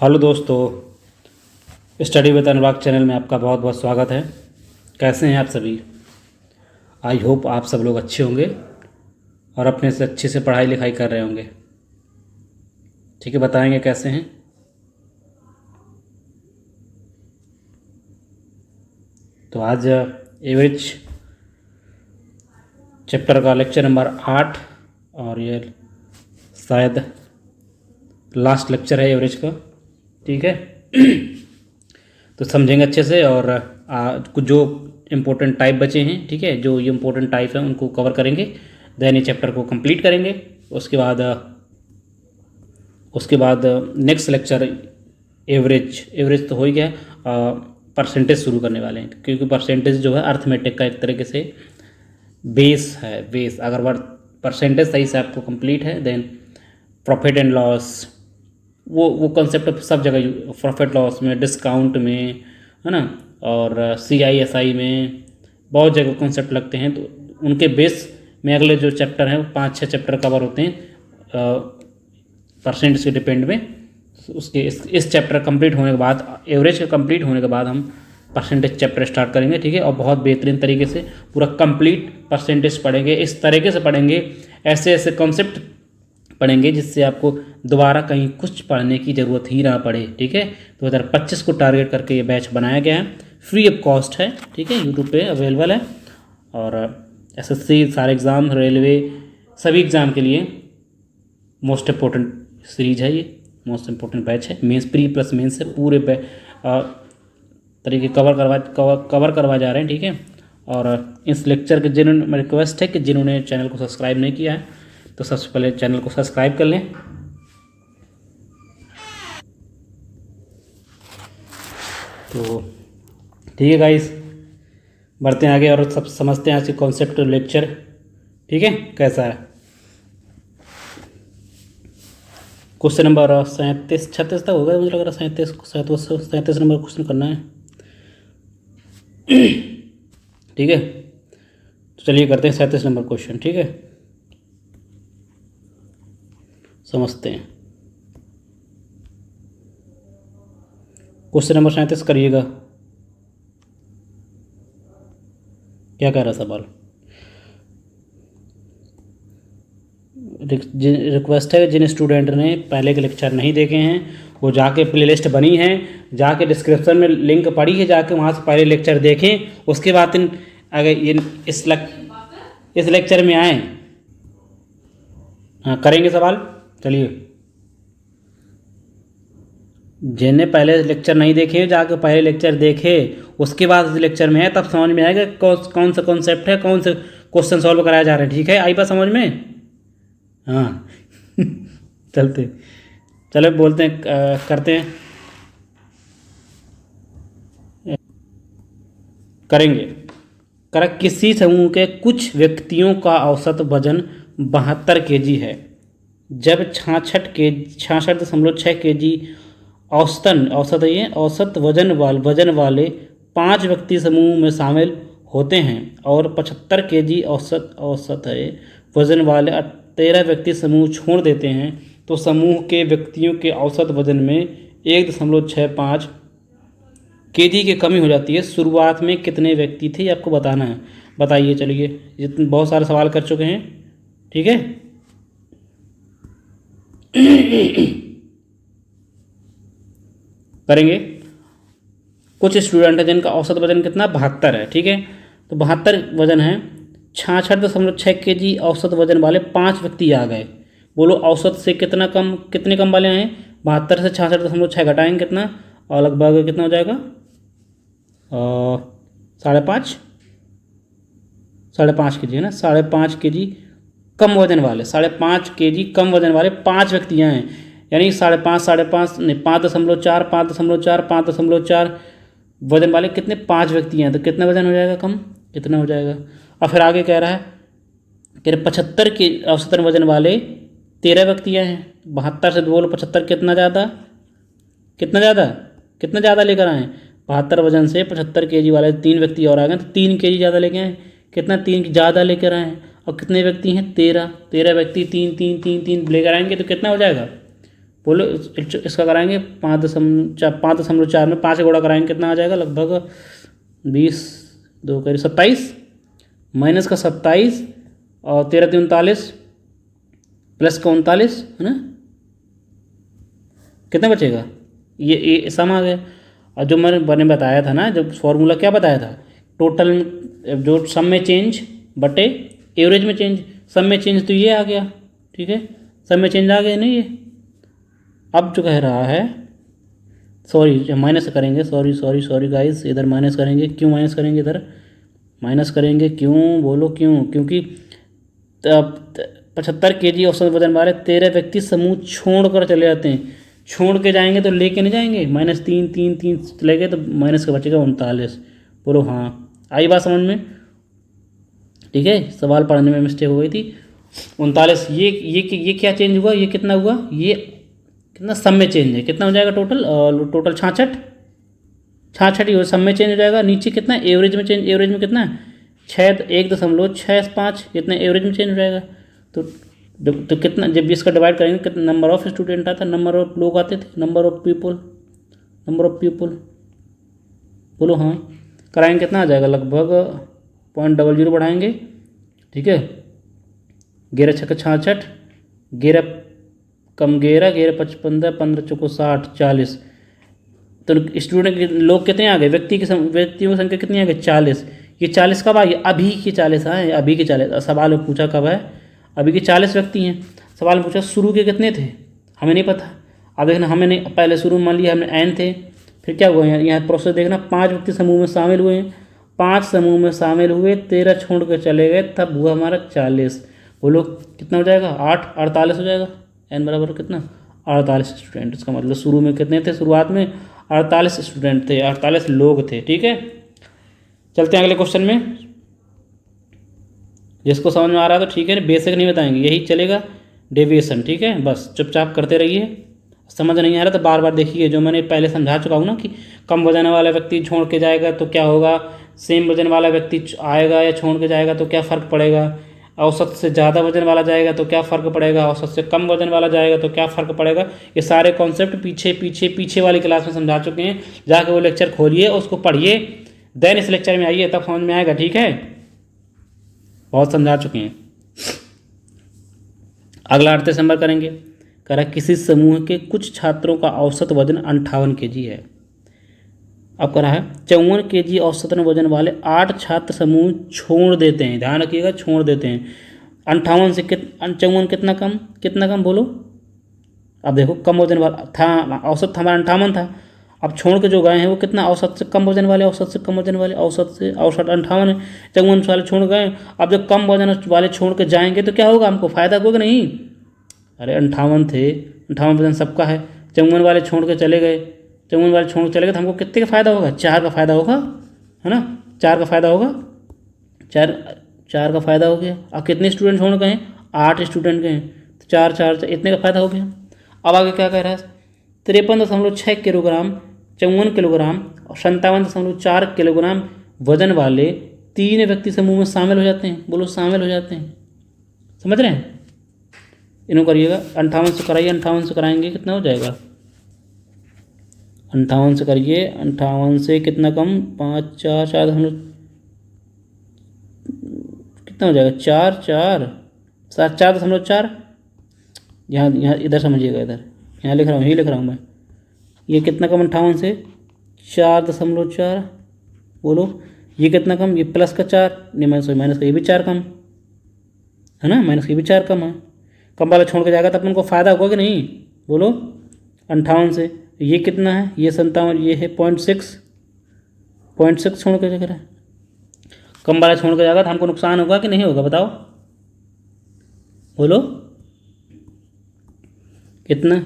Hello दोस्तों, study with Anurag channel में आपका बहुत बहुत स्वागत है। कैसे हैं आप सभी? आई होप आप सब लोग अच्छे होंगे और अपने से अच्छे से पढ़ाई लिखाई कर रहे होंगे। ठीक है, बताएंगे कैसे हैं। तो आज एवरेज चैप्टर का लेक्चर नंबर 8 और ये शायद लास्ट लेक्चर है एवरेज का। ठीक है तो समझेंगे अच्छे से और कुछ जो इम्पोर्टेंट टाइप बचे हैं, ठीक है, जो ये इम्पोर्टेंट टाइप है उनको कवर करेंगे। देन ये चैप्टर को कंप्लीट करेंगे। उसके बाद नेक्स्ट लेक्चर एवरेज तो हो ही गया। परसेंटेज शुरू करने वाले हैं, क्योंकि परसेंटेज जो है अर्थमेटिक का एक तरीके से बेस है। अगर वर्ड परसेंटेज सही से आपको कंप्लीट है, देन प्रॉफिट एंड लॉस, वो कॉन्सेप्ट सब जगह प्रॉफिट लॉस में, डिस्काउंट में, है ना, और CISI में बहुत जगह कॉन्सेप्ट लगते हैं। तो उनके बेस में अगले जो चैप्टर हैं वो 5-6 चैप्टर कवर होते हैं परसेंटेज के डिपेंड में। उसके इस चैप्टर कंप्लीट होने के बाद, एवरेज का कंप्लीट होने के बाद हम परसेंटेज चैप्टर स्टार्ट करेंगे। ठीक है, और बहुत बेहतरीन तरीके से पूरा कंप्लीट परसेंटेज पढ़ेंगे। इस तरीके से पढ़ेंगे, ऐसे ऐसे कॉन्सेप्ट पढ़ेंगे जिससे आपको दोबारा कहीं कुछ पढ़ने की ज़रूरत ही ना पड़े। ठीक है, 2025 को टारगेट करके ये बैच बनाया गया है। फ्री ऑफ कॉस्ट है, ठीक है, यूट्यूब पे अवेलेबल है। और SSC सारे एग्ज़ाम, रेलवे, सभी एग्ज़ाम के लिए मोस्ट इम्पोर्टेंट सीरीज है, ये मोस्ट इम्पोर्टेंट बैच है। मेंस, प्री प्लस मेंस से पूरे तरीके कवर करवा जा रहे हैं। ठीक है, और इस लेक्चर के जिन्होंने रिक्वेस्ट है कि जिन्होंने चैनल को सब्सक्राइब नहीं किया है तो सबसे पहले चैनल को सब्सक्राइब कर लें। तो ठीक है गाइस, बढ़ते हैं आगे और सब समझते हैं आज के कॉन्सेप्ट लेक्चर। ठीक है, कैसा है। क्वेश्चन नंबर 37-36 तक होगा मुझे लग रहा है। 37 नंबर क्वेश्चन करना है। ठीक है, तो चलिए करते हैं 37 नंबर क्वेश्चन। ठीक है, समझते हैं। क्वेश्चन नंबर 37 करिएगा। क्या कह रहा सवाल? रिक्वेस्ट है जिन स्टूडेंट ने पहले के लेक्चर नहीं देखे हैं वो जाके प्लेलिस्ट बनी है, जाके डिस्क्रिप्शन में लिंक पड़ी है, जाके वहाँ से पहले लेक्चर देखें। उसके बाद अगर ये इस लेक्चर में आए, हाँ करेंगे सवाल। चलिए, जिन्हें पहले लेक्चर नहीं देखे जाके पहले लेक्चर देखे, उसके बाद इस लेक्चर में है, तब समझ में आएगा कौन सा कॉन्सेप्ट है, कौन से क्वेश्चन सॉल्व कराया जा रहा है। ठीक है, आई बात समझ में? हाँ चलो बोलते हैं, करते हैं, करेंगे। किसी समूह के कुछ व्यक्तियों का औसत वजन 72 kg है, जब 66.6 kg औसत वजन वाले 5 व्यक्ति समूह में शामिल होते हैं और 75 kg औसत वजन वाले 13 व्यक्ति समूह छोड़ देते हैं, तो समूह के व्यक्तियों के औसत वजन में 1.65 kg की कमी हो जाती है। शुरुआत में कितने व्यक्ति थे ये आपको बताना है। बताइए। चलिए, जितने बहुत सारे सवाल कर चुके हैं। ठीक है करेंगे। कुछ स्टूडेंट हैं जिनका औसत वजन कितना 72 है। ठीक है, तो 72 वजन है, 66.6 kg औसत वजन वाले 5 व्यक्ति आ गए। बोलो औसत से कितने कम वाले हैं? 72 से 66.6 घटाएंगे कितना, और लगभग कितना हो जाएगा? 5.5 kg है ना। 5.5 kg कम वजन वाले, 5.5 kg कम वजन वाले 5 व्यक्तियाँ हैं, यानी 5.5 नहीं 5.4 वजन वाले कितने 5 व्यक्ति हैं, तो कितना वजन हो जाएगा कम, कितना हो जाएगा। और फिर आगे कह रहा है कि 75 के औसतन वजन वाले 13 व्यक्तियाँ हैं। 72 से बोलो 75 कितना ज़्यादा लेकर आए। 72 वजन से 75 kg वाले 3 व्यक्ति और आ गए, तो 3 kg ज़्यादा लेके आए। कितना 3 ज़्यादा लेकर आए। और कितने व्यक्ति हैं? 13 व्यक्ति 3 लेकर आएंगे तो कितना हो जाएगा? बोलो इसका कराएंगे 5.4 में 5 गुणा कराएंगे कितना आ जाएगा, लगभग 20, 2 करीब 27, माइनस का 27 और 13 39 प्लस का 39, है ना, कितना बचेगा, ये सम आ गया। और जो मैंने बताया था ना, जब फॉर्मूला क्या बताया था, टोटल जो सम में चेंज बटे एवरेज में चेंज, सम में चेंज तो ये आ गया, ठीक है, सम में चेंज आ गया नहीं ये। अब जो कह रहा है, सॉरी माइनस करेंगे, सॉरी गाइस, इधर माइनस करेंगे, क्यों माइनस करेंगे, इधर माइनस करेंगे क्यों, बोलो क्यों, क्योंकि 75 kg औसत वजन वाले 13 व्यक्ति समूह छोड़ कर चले जाते हैं। छोड़ के जाएंगे तो लेके नहीं जाएंगे, -3 चले गए तो माइनस का बचेगा 39। बोलो हाँ, आई बात समझ में, ठीक है, सवाल पढ़ने में मिस्टेक हो गई थी। 39, ये क्या चेंज हुआ, ये कितना हुआ, ये कितना सम में चेंज है, कितना हो जाएगा टोटल 66 ही हो, सम में चेंज हो जाएगा। नीचे कितना एवरेज में चेंज, एवरेज में कितना 1.65 इतना एवरेज में चेंज हो जाएगा। तो कितना, जब इसका डिवाइड करेंगे कितना नंबर ऑफ स्टूडेंट आता, नंबर ऑफ लोग आते थे, नंबर ऑफ पीपल, बोलो हाँ, कराएंगे कितना आ जाएगा, लगभग 0.00 बढ़ाएंगे, ठीक है, 11 छक्के 66, 11 कम 11, 11 55, 15 चौको 60, 40। तो स्टूडेंट के लोग कितने आ गए, व्यक्तियों की संख्या कितनी आ गई, 40। ये 40 कब आई, अभी के 40 आए, अभी के 40। सवाल में पूछा कब है, अभी के 40 व्यक्ति हैं। सवाल में पूछा शुरू के कितने थे, हमें नहीं पता। अब देखना, हमें नहीं, पहले शुरू में मान लिया हमने n थे, फिर क्या हुआ, यहाँ प्रोसेस देखना, 5 व्यक्ति समूह में शामिल हुए हैं, 5 समूह में शामिल हुए, 13 छोड़ कर चले गए, तब हुआ हमारा 40। बोलो कितना हो जाएगा, 48 हो जाएगा। n बराबर कितना, 48 स्टूडेंट। इसका मतलब शुरू में कितने थे, शुरुआत में 48 स्टूडेंट थे, 48 लोग थे, ठीक है। चलते हैं अगले क्वेश्चन में, जिसको समझ में आ रहा है तो ठीक है, बेसिक नहीं बताएंगे, यही चलेगा, डेविएशन, ठीक है, बस चुपचाप करते रहिए। समझ नहीं आ रहा तो बार बार देखिए, जो मैंने पहले समझा चुका हूँ ना, कि कम वजन वाला व्यक्ति छोड़ के जाएगा तो क्या होगा, सेम वजन वाला व्यक्ति आएगा या छोड़ के जाएगा तो क्या फ़र्क पड़ेगा, औसत से ज़्यादा वजन वाला जाएगा तो क्या फ़र्क पड़ेगा, औसत से कम वजन वाला जाएगा तो क्या फ़र्क पड़ेगा। ये सारे कॉन्सेप्ट पीछे वाली क्लास में समझा चुके हैं, जाके वो लेक्चर खोलिए, उसको पढ़िए, देन इस लेक्चर में आइए, तब समझ में आएगा, ठीक है, बहुत समझा चुके हैं। अगला 38 नंबर करेंगे, कह रहा किसी समूह के कुछ छात्रों का औसत वजन 58 kg है। अब कह रहा है 54 kg औसतन वजन वाले 8 छात्र समूह छोड़ देते हैं, ध्यान रखिएगा, छोड़ देते हैं। 58 से 54 कितना कम बोलो। अब देखो, कम वजन वाला था, औसत हमारा 58 था, अब छोड़ के जो गए हैं वो कितना, औसत से कम वजन वाले, औसत 58 है, 54 वाले छोड़ गए। अब जब कम वजन वाले छोड़ के जाएंगे तो क्या होगा, हमको फ़ायदा होगा नहीं। अरे 58 थे, 58 वजन सबका है, 54 वाले छोड़ के चले गए, 54 वाले छोड़ के चले गए तो हमको कितने का फ़ायदा होगा, 4 का फ़ायदा होगा, है ना, 4 का फ़ायदा होगा, 4 का फ़ायदा हो गया। अब कितने स्टूडेंट छोड़ गए, 8 स्टूडेंट गए, तो 4 इतने का फ़ायदा हो गया। अब आगे क्या कह रहा है, 53.6 किलोग्राम, 54 किलोग्राम और 57.4 किलोग्राम वजन वाले 3 व्यक्ति समूह में शामिल हो जाते हैं। बोलो शामिल हो जाते हैं, समझ रहे हैं, इन्हों करिएगा। 58 से कराइए, 58 से कराएंगे कितना हो जाएगा, 58 से करिए, 58 से कितना कम, 5 4 4 कितना हो जाएगा, 4 यहाँ इधर समझिएगा, इधर यहाँ लिख रहा हूँ, यही लिख रहा हूँ मैं, ये कितना कम 58 से 4.4, बोलो ये कितना कम, ये प्लस का 4 नहीं, माइनस का ये भी 4 कम है ना, माइनस का ये भी 4 कम है। कम वाला छोड़ के जाएगा तो अपन को फ़ायदा होगा कि नहीं, बोलो 58 से ये कितना है, ये 57, ये है 0.6 छोड़ के जाएगा, कम वाला छोड़ के जाएगा तो हमको नुकसान होगा कि नहीं होगा, बताओ, बोलो कितना,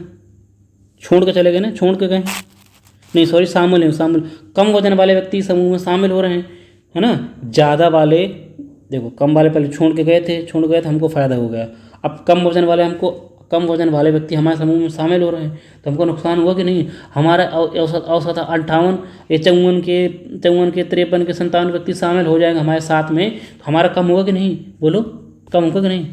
छोड़ के चले गए ना, छोड़ के गए नहीं, सॉरी शामिल कम वजन वाले व्यक्ति समूह में शामिल हो रहे हैं, है ना। ज़्यादा वाले, देखो कम वाले पहले छोड़ गए तो हमको फ़ायदा हो गया। अब कम वजन वाले व्यक्ति हमारे समूह में शामिल हो रहे हैं तो हमको नुकसान हुआ कि नहीं। हमारा औसत 58, ये 54 के 53 के 57 व्यक्ति शामिल हो जाएंगे हमारे साथ में, तो हमारा कम होगा कि नहीं, बोलो कम होगा कि नहीं,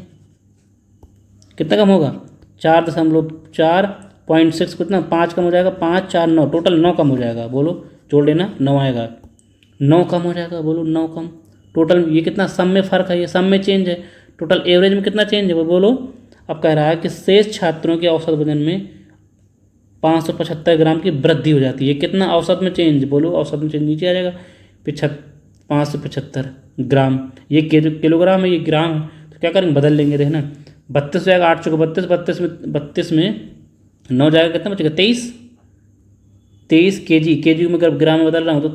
कितना कम होगा, 4.4 0.6 कितना 5 कम हो जाएगा, 5 4 9, टोटल 9 कम हो जाएगा। बोलो जोड़ लेना, 9 आएगा, 9 कम हो जाएगा। बोलो 9 कम, टोटल ये कितना सम में फ़र्क है, ये सम में चेंज है, टोटल एवरेज में कितना चेंज है वो बोलो। अब कह रहा है कि शेष छात्रों के औसत वजन में 575 ग्राम की वृद्धि हो जाती है। कितना औसत में चेंज, बोलो औसत में चेंज नीचे आ जाएगा, 575 ग्राम। ये किलोग्राम है, ये ग्राम है, तो क्या करेंगे बदल लेंगे, देखना 32 जाएगा, 8 चौके 32, 32 में 9 जाएगा, कितना बचेगा 23 केजी में अगर ग्राम में बदल रहा हूँ तो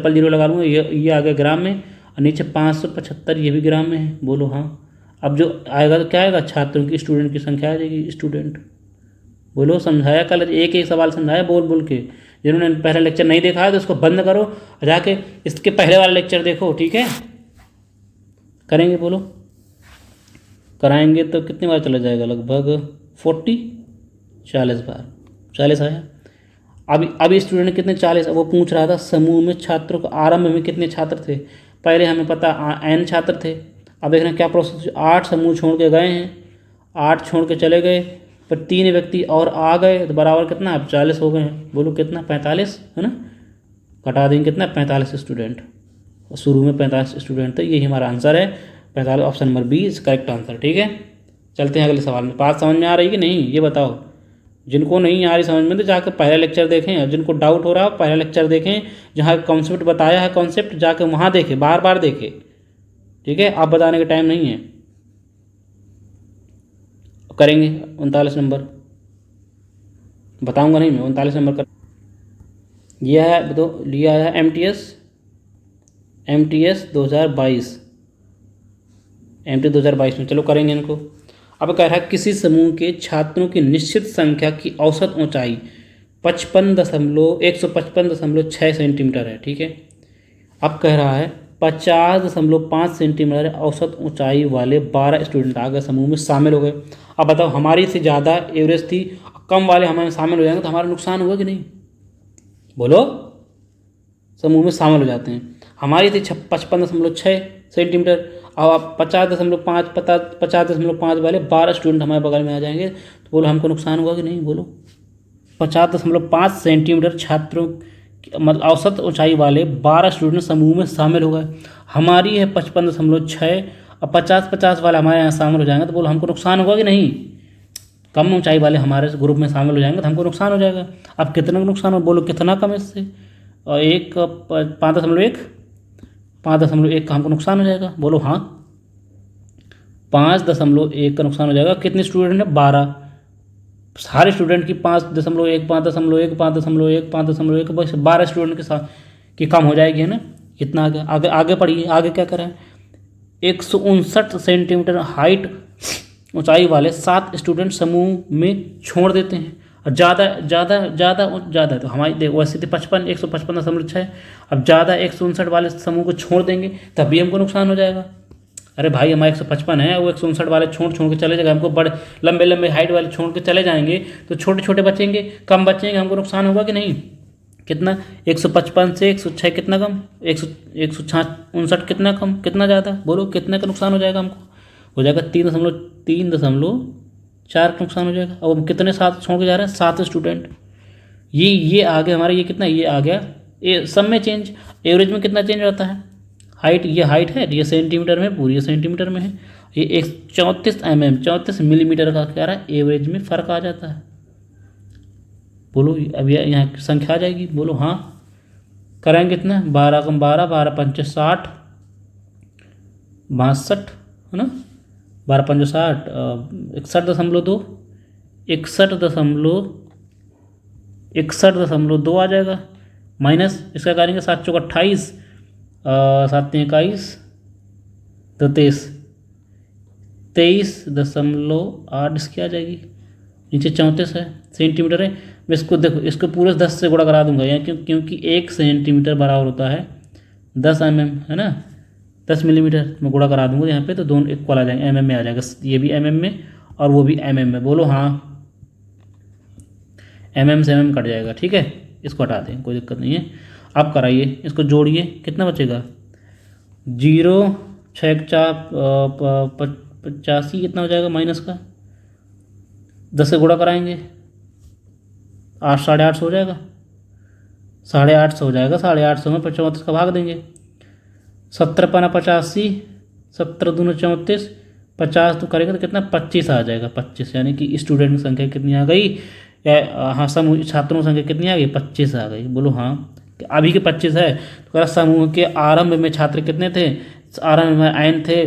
000 लगा लूँगा, ये आ गया ग्राम में, और नीचे 575 ये भी ग्राम में है। बोलो हाँ। अब जो आएगा तो क्या आएगा, छात्रों की, स्टूडेंट की संख्या आ जाएगी, स्टूडेंट। बोलो समझाया कल, एक एक सवाल समझाया बोल बोल के। जिन्होंने पहला लेक्चर नहीं देखा है तो उसको बंद करो, जाके इसके पहले वाला लेक्चर देखो, ठीक है। करेंगे, बोलो कराएंगे तो कितनी बार चला जाएगा, लगभग 40 बार, 40 आया। अभी स्टूडेंट कितने 40, वो पूछ रहा था समूह में छात्रों को आरंभ में कितने छात्र थे। पहले हमें पता n छात्र थे, अब देखना क्या प्रोसेस, 8 समूह छोड़ के गए हैं, 8 छोड़ के चले गए, पर 3 व्यक्ति और आ गए तो बराबर कितना, अब 40 हो गए हैं। बोलो कितना, 45 है ना, घटा देंगे कितना, 45 स्टूडेंट। शुरू में 45 स्टूडेंट थे, यही हमारा आंसर है 45, option number B is correct answer, ठीक है। चलते हैं अगले सवाल में। बात समझ में आ रही कि नहीं ये बताओ। जिनको नहीं आ रही समझ में तो जाकर पहला लेक्चर देखें, और जिनको डाउट हो रहा है पहला लेक्चर देखें, जहाँ कॉन्सेप्ट बताया है कॉन्सेप्ट जाके वहाँ देखें, बार बार देखें, ठीक है। आप बताने का टाइम नहीं है। करेंगे 39 नंबर, बताऊंगा नहीं मैं, 39 नंबर कर यह है, तो लिया है MTS 2022 में। चलो करेंगे इनको। अब कह रहा है किसी समूह के छात्रों की निश्चित संख्या की औसत ऊंचाई 155.6 सेंटीमीटर है, ठीक है। अब कह रहा है 50.5 सेंटीमीटर औसत ऊंचाई वाले 12 स्टूडेंट आ गए समूह में शामिल हो गए। अब बताओ हमारी से ज़्यादा एवरेज थी, कम वाले हमारे शामिल हो जाएंगे तो हमारा नुकसान होगा कि नहीं, बोलो। समूह में शामिल हो जाते हैं, हमारी थी 55.6 सेंटीमीटर, अब आप 50.5 वाले 12 स्टूडेंट हमारे बगल में आ जाएंगे तो बोलो हमको नुकसान होगा कि नहीं, बोलो। 50.5 सेंटीमीटर छात्रों मतलब औसत ऊंचाई वाले 12 स्टूडेंट समूह में शामिल हो गए, हमारी है 55.6, अब 50 वाले हमारे यहाँ शामिल हो जाएंगे तो बोलो हमको नुकसान होगा कि नहीं। कम ऊंचाई वाले हमारे ग्रुप में शामिल हो जाएंगे तो हमको नुकसान हो जाएगा। अब कितना नुकसान हो, बोलो कितना कम इससे, और 5.1 का हमको नुकसान हो जाएगा, बोलो हाँ। 5.1 का नुकसान हो जाएगा। कितने स्टूडेंट हैं, 12, सारे स्टूडेंट की 5.1 5.1 5.1 5.1 बस 12 स्टूडेंट के साथ की कम हो जाएगी, है ना। इतना आगे पढ़िए, आगे क्या करें। 159 सेंटीमीटर हाइट ऊंचाई वाले 7 स्टूडेंट समूह में छोड़ देते हैं, और ज़्यादा तो हमारी देखो वैसे थी 155.6, अब ज़्यादा 159 वाले समूह को छोड़ देंगे तभी हमको नुकसान हो जाएगा। अरे भाई हमारे 155 है, वो 159 वाले छोड़ के चले जाएंगे, हमको बड़े लंबे हाइट वाले छोड़ के चले जाएंगे तो छोटे छोटे बचेंगे, कम बचेंगे, हमको नुकसान होगा कि नहीं। कितना, 155 से 106 कितना कम, 159 कितना कम, कितना ज़्यादा, बोलो कितने का नुकसान हो जाएगा हमको, हो जाएगा 3.4 का नुकसान हो जाएगा। अब हम कितने साथ छोड़ के जा रहे हैं, 7 स्टूडेंट। ये आ गया हमारा, ये कितना, ये आ गया, ये सब में चेंज, एवरेज में कितना चेंज होता है। हाइट, ये हाइट है, ये सेंटीमीटर में, पूरी सेंटीमीटर में है, ये 34 मिलीमीटर का क्या रहा है, एवरेज में फ़र्क आ जाता है। बोलो अब यहाँ संख्या आ जाएगी, बोलो हाँ। कराएंगे कितना, 12 कम 12, 12 पंचे 60, 62 है ना, 12 पंचे 60, 61.2, 61.2 आ जाएगा, माइनस इसका करेंगे 7 चौक 28, 7 3 21, तो 23.8 इसकी आ जाएगी, नीचे 34 है सेंटीमीटर है। मैं इसको देखो, इसको पूरे 10 से गुणा करा दूंगा यहाँ, क्योंकि 1 सेंटीमीटर बराबर होता है 10 mm, है ना, 10 मिलीमीटर में गुणा करा दूंगा यहाँ पे, तो दोनों इक्वल आ जाएंगे, mm में आ जाएगा, ये भी mm में और वो भी mm में। बोलो हाँ, mm से mm कट जाएगा, ठीक है, इसको हटा दें, कोई दिक्कत नहीं है। अब कराइए, इसको जोड़िए, कितना बचेगा, 0 6 4 85 कितना हो जाएगा, माइनस का 10 से गुणा कराएंगे 8 850 हो जाएगा, 850 हो जाएगा। 850 में 34 का भाग देंगे। 17 पाना 85, 17 दूनी 34, 50 तो करेगा तो कितना 25 आ जाएगा। 25 यानी कि स्टूडेंट की संख्या कितनी आ गई, या हाँ समूह छात्रों की संख्या कितनी आ गई, 25 आ गई। बोलो हाँ। अभी के 25 है तो कह रहा समूह के आरंभ में छात्र कितने थे, आरंभ में n थे।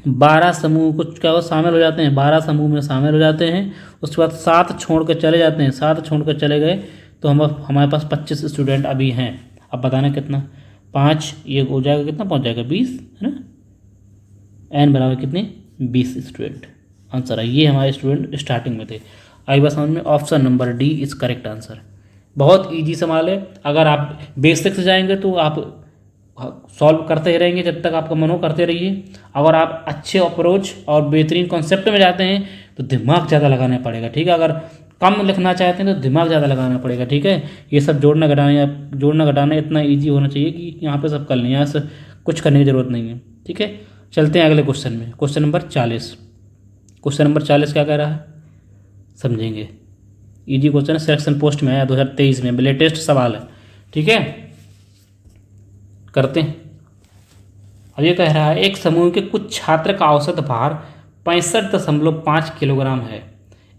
12 समूह कुछ क्या वो शामिल हो जाते हैं, 12 समूह में शामिल हो जाते हैं। उसके बाद 7 छोड़ कर चले जाते हैं, 7 छोड़ कर चले गए तो हमारे पास 25 स्टूडेंट अभी हैं। अब बताना कितना, 5 ये हो जाएगा, कितना पहुंच जाएगा 20, है ना। n बराबर कितने 20 स्टूडेंट आंसर है। ये हमारे स्टूडेंट स्टार्टिंग में थे। आई बात समझ में, option number D is correct answer. बहुत ईजी सवाल है। अगर आप बेसिक से जाएंगे तो आप सॉल्व करते ही रहेंगे जब तक आपका मन हो, करते रहिए। अगर आप अच्छे अप्रोच और बेहतरीन कॉन्सेप्ट में जाते हैं तो दिमाग ज़्यादा लगाना पड़ेगा, ठीक है। अगर कम लिखना चाहते हैं तो दिमाग ज़्यादा लगाना पड़ेगा, ठीक है। ये सब जोड़ना घटाना इतना ईजी होना चाहिए कि यहाँ पे सब कर लें, यहाँ से कुछ करने की ज़रूरत नहीं है, ठीक है। चलते हैं अगले क्वेश्चन में। Question number 40। क्वेश्चन नंबर 40 क्या कह रहा है समझेंगे। ईजी क्वेश्चन है, सिलेक्शन पोस्ट में आया 2023 में, लेटेस्ट सवाल है, ठीक है। करते हैं। अब ये कह रहा है एक समूह के कुछ छात्र का औसत भार 65.5 किलोग्राम है।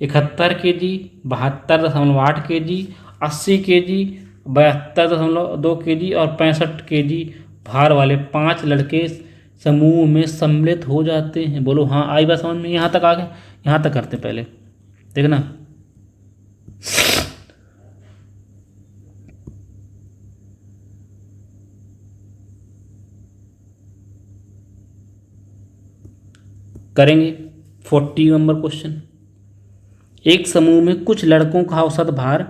71 kg, 72.8 kg, 80 kg, 72.2 kg और 65 kg भार वाले 5 लड़के समूह में सम्मिलित हो जाते हैं। बोलो हाँ। आई बात समझ में, यहाँ तक आ गए। यहाँ तक करते पहले, देखना। करेंगे 40 नंबर क्वेश्चन। एक समूह में कुछ लड़कों का औसत भार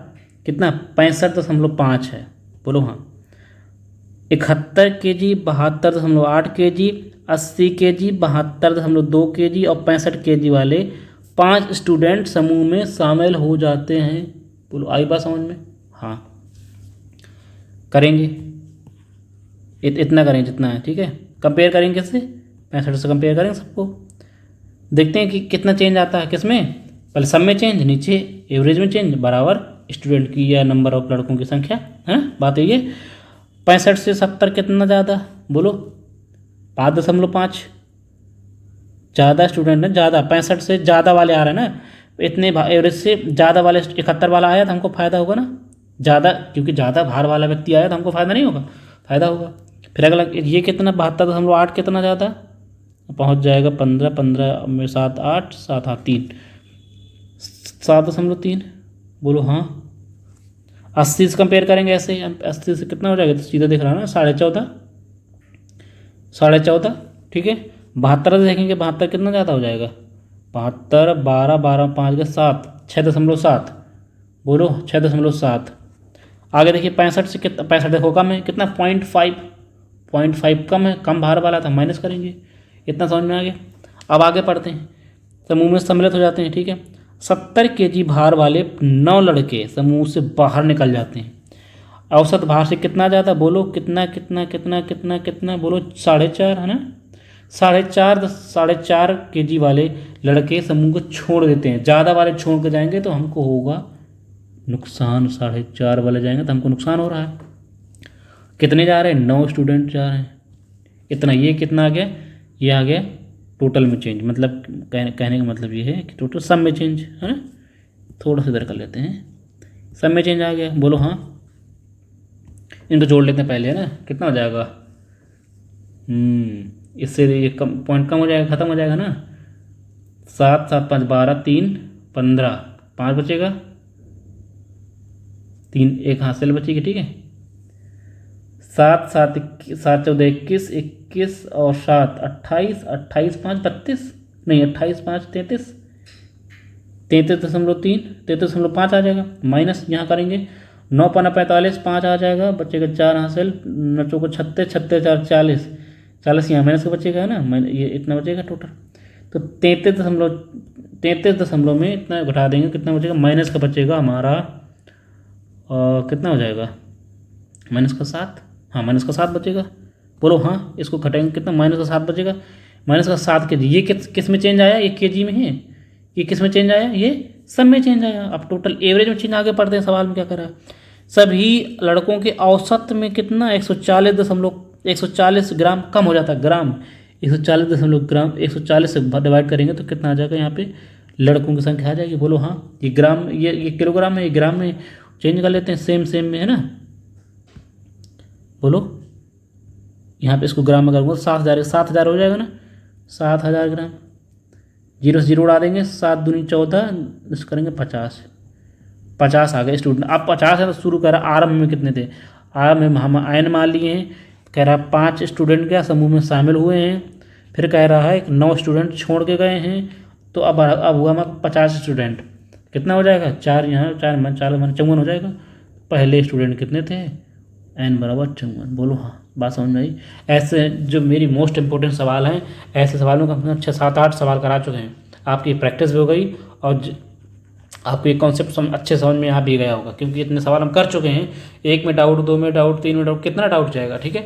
कितना 65.5 है। बोलो हाँ। 71 kg, 72.8 kg, 80 kg, 72.2 kg और 65 kg वाले 5 स्टूडेंट समूह में शामिल हो जाते हैं। बोलो आई बात समझ में। हाँ करेंगे, इतना करेंगे जितना है, ठीक है। कंपेयर करेंगे किससे, 65 से कंपेयर करेंगे सबको। देखते हैं कि कितना चेंज आता है, किसमें पहले सब में चेंज, नीचे एवरेज में चेंज, बराबर स्टूडेंट की या नंबर ऑफ लड़कों की संख्या है। बात यही है। 65 से 70 कितना ज़्यादा, बोलो 5.5 ज़्यादा स्टूडेंट है, ज़्यादा 65 से ज़्यादा वाले आ रहे हैं ना, इतने एवरेज से ज़्यादा वाले 71 वाला आया तो हमको फ़ायदा होगा ना ज़्यादा, क्योंकि ज़्यादा भार वाला व्यक्ति आया तो हमको फ़ायदा नहीं होगा, फ़ायदा होगा। फिर अगला ये कितना 72.8 कितना ज़्यादा पहुंच जाएगा 15, 15 में 7 8 7 हाँ 3 7.3। बोलो हाँ। 80 से कंपेयर करेंगे ऐसे, 80 से कितना हो जाएगा तो सीधा दिख रहा है ना 14.5, ठीक है। 72 से देखेंगे, 72 कितना ज़्यादा हो जाएगा 72, 12 12 5 के 7 6.7। बोलो 6.7। आगे देखिए 65 से कितना, 65 देखो कम है कितना 0.5 कम है, कम भार वाला था, माइनस करेंगे। इतना समझ में आ गया। अब आगे पढ़ते हैं। समूह में सम्मिलित हो जाते हैं, ठीक है। 70 kg भार वाले 9 लड़के समूह से बाहर निकल जाते हैं। औसत भार से कितना ज़्यादा, बोलो कितना कितना कितना कितना कितना, बोलो 4.5 है ना। 4.5 kg वाले लड़के समूह को छोड़ देते हैं। ज़्यादा वाले छोड़ कर जाएंगे तो हमको होगा नुकसान, 4.5 वाले जाएंगे तो हमको नुकसान हो रहा है। कितने जा रहे हैं 9 स्टूडेंट जा रहे हैं। इतना ये कितना आ गया, ये आ गया टोटल में चेंज, मतलब कहने का मतलब ये है कि टोटल सब में चेंज है ना। थोड़ा सा इधर कर लेते हैं, सब में चेंज आ गया। बोलो हाँ। इनको जोड़ लेते हैं पहले, है ना। कितना हो जाएगा, इससे ये कम पॉइंट कम हो जाएगा, ख़त्म हो जाएगा ना। 7 7 5 12 3 15 5 बचेगा, 3 1 हासिल बचेगी, ठीक है। 7 7 7 14 21 21 और 7 28 28 5 32 नहीं 28 5 33 33.3 33.5 आ जाएगा। माइनस यहाँ करेंगे 9 पाना 45 5 आ जाएगा, बचेगा 4 हासिल, नचो को 36 36 4 40 40 यहाँ माइनस का बचेगा, है ना। ये इतना बचेगा टोटल। तो 33 में इतना घटा देंगे, कितना बचेगा माइनस का बचेगा हमारा, कितना हो जाएगा माइनस का 7, हाँ माइनस का 7 बचेगा। बोलो हाँ। इसको घटाएंगे कितना, माइनस का 7 बचेगा। माइनस का 7 kg, ये किस में चेंज आया, ये kg में है। ये किस में चेंज आया, ये सब में चेंज आया। अब टोटल एवरेज में चेंज आगे पढ़ते हैं, सवाल में क्या करा, सभी लड़कों के औसत में कितना 140 ग्राम कम हो जाता है, ग्राम 140 से डिवाइड करेंगे तो कितना आ जाएगा, यहाँ पे लड़कों की संख्या आ जाएगी। बोलो हाँ, ये ग्राम, ये किलोग्राम में, ये ग्राम में चेंज कर लेते हैं, सेम में है ना। बोलो यहाँ पे इसको ग्राम में करूँगा 7,000 हो जाएगा ना, 7,000 ग्राम। 0 से 0 उड़ा देंगे, 7 दूनी 14, इस करेंगे 50 आ गए स्टूडेंट। अब 50 है तो शुरू करा, आरंभ में कितने थे, आरंभ में हम आयन मान लिए हैं, कह रहा 5 स्टूडेंट क्या समूह में शामिल हुए हैं, फिर कह रहा है 9 स्टूडेंट छोड़ के गए हैं, तो अब हुआ हमारा 50 स्टूडेंट, कितना हो जाएगा 4, यहाँ 4 मन 54 हो जाएगा। पहले स्टूडेंट कितने थे, n बराबर 54। बोलो हाँ, बात समझ में आई। ऐसे जो मेरी मोस्ट इंपॉर्टेंट सवाल हैं, ऐसे सवाल में कम से कम 6-7-8 सवाल करा चुके हैं, आपकी प्रैक्टिस भी हो गई और आपको ये कॉन्सेप्ट अच्छे समझ में आ भी गया होगा, क्योंकि इतने सवाल हम कर चुके हैं। 1 में डाउट, 2 में डाउट, 3 में डाउट, कितना डाउट जाएगा, ठीक है,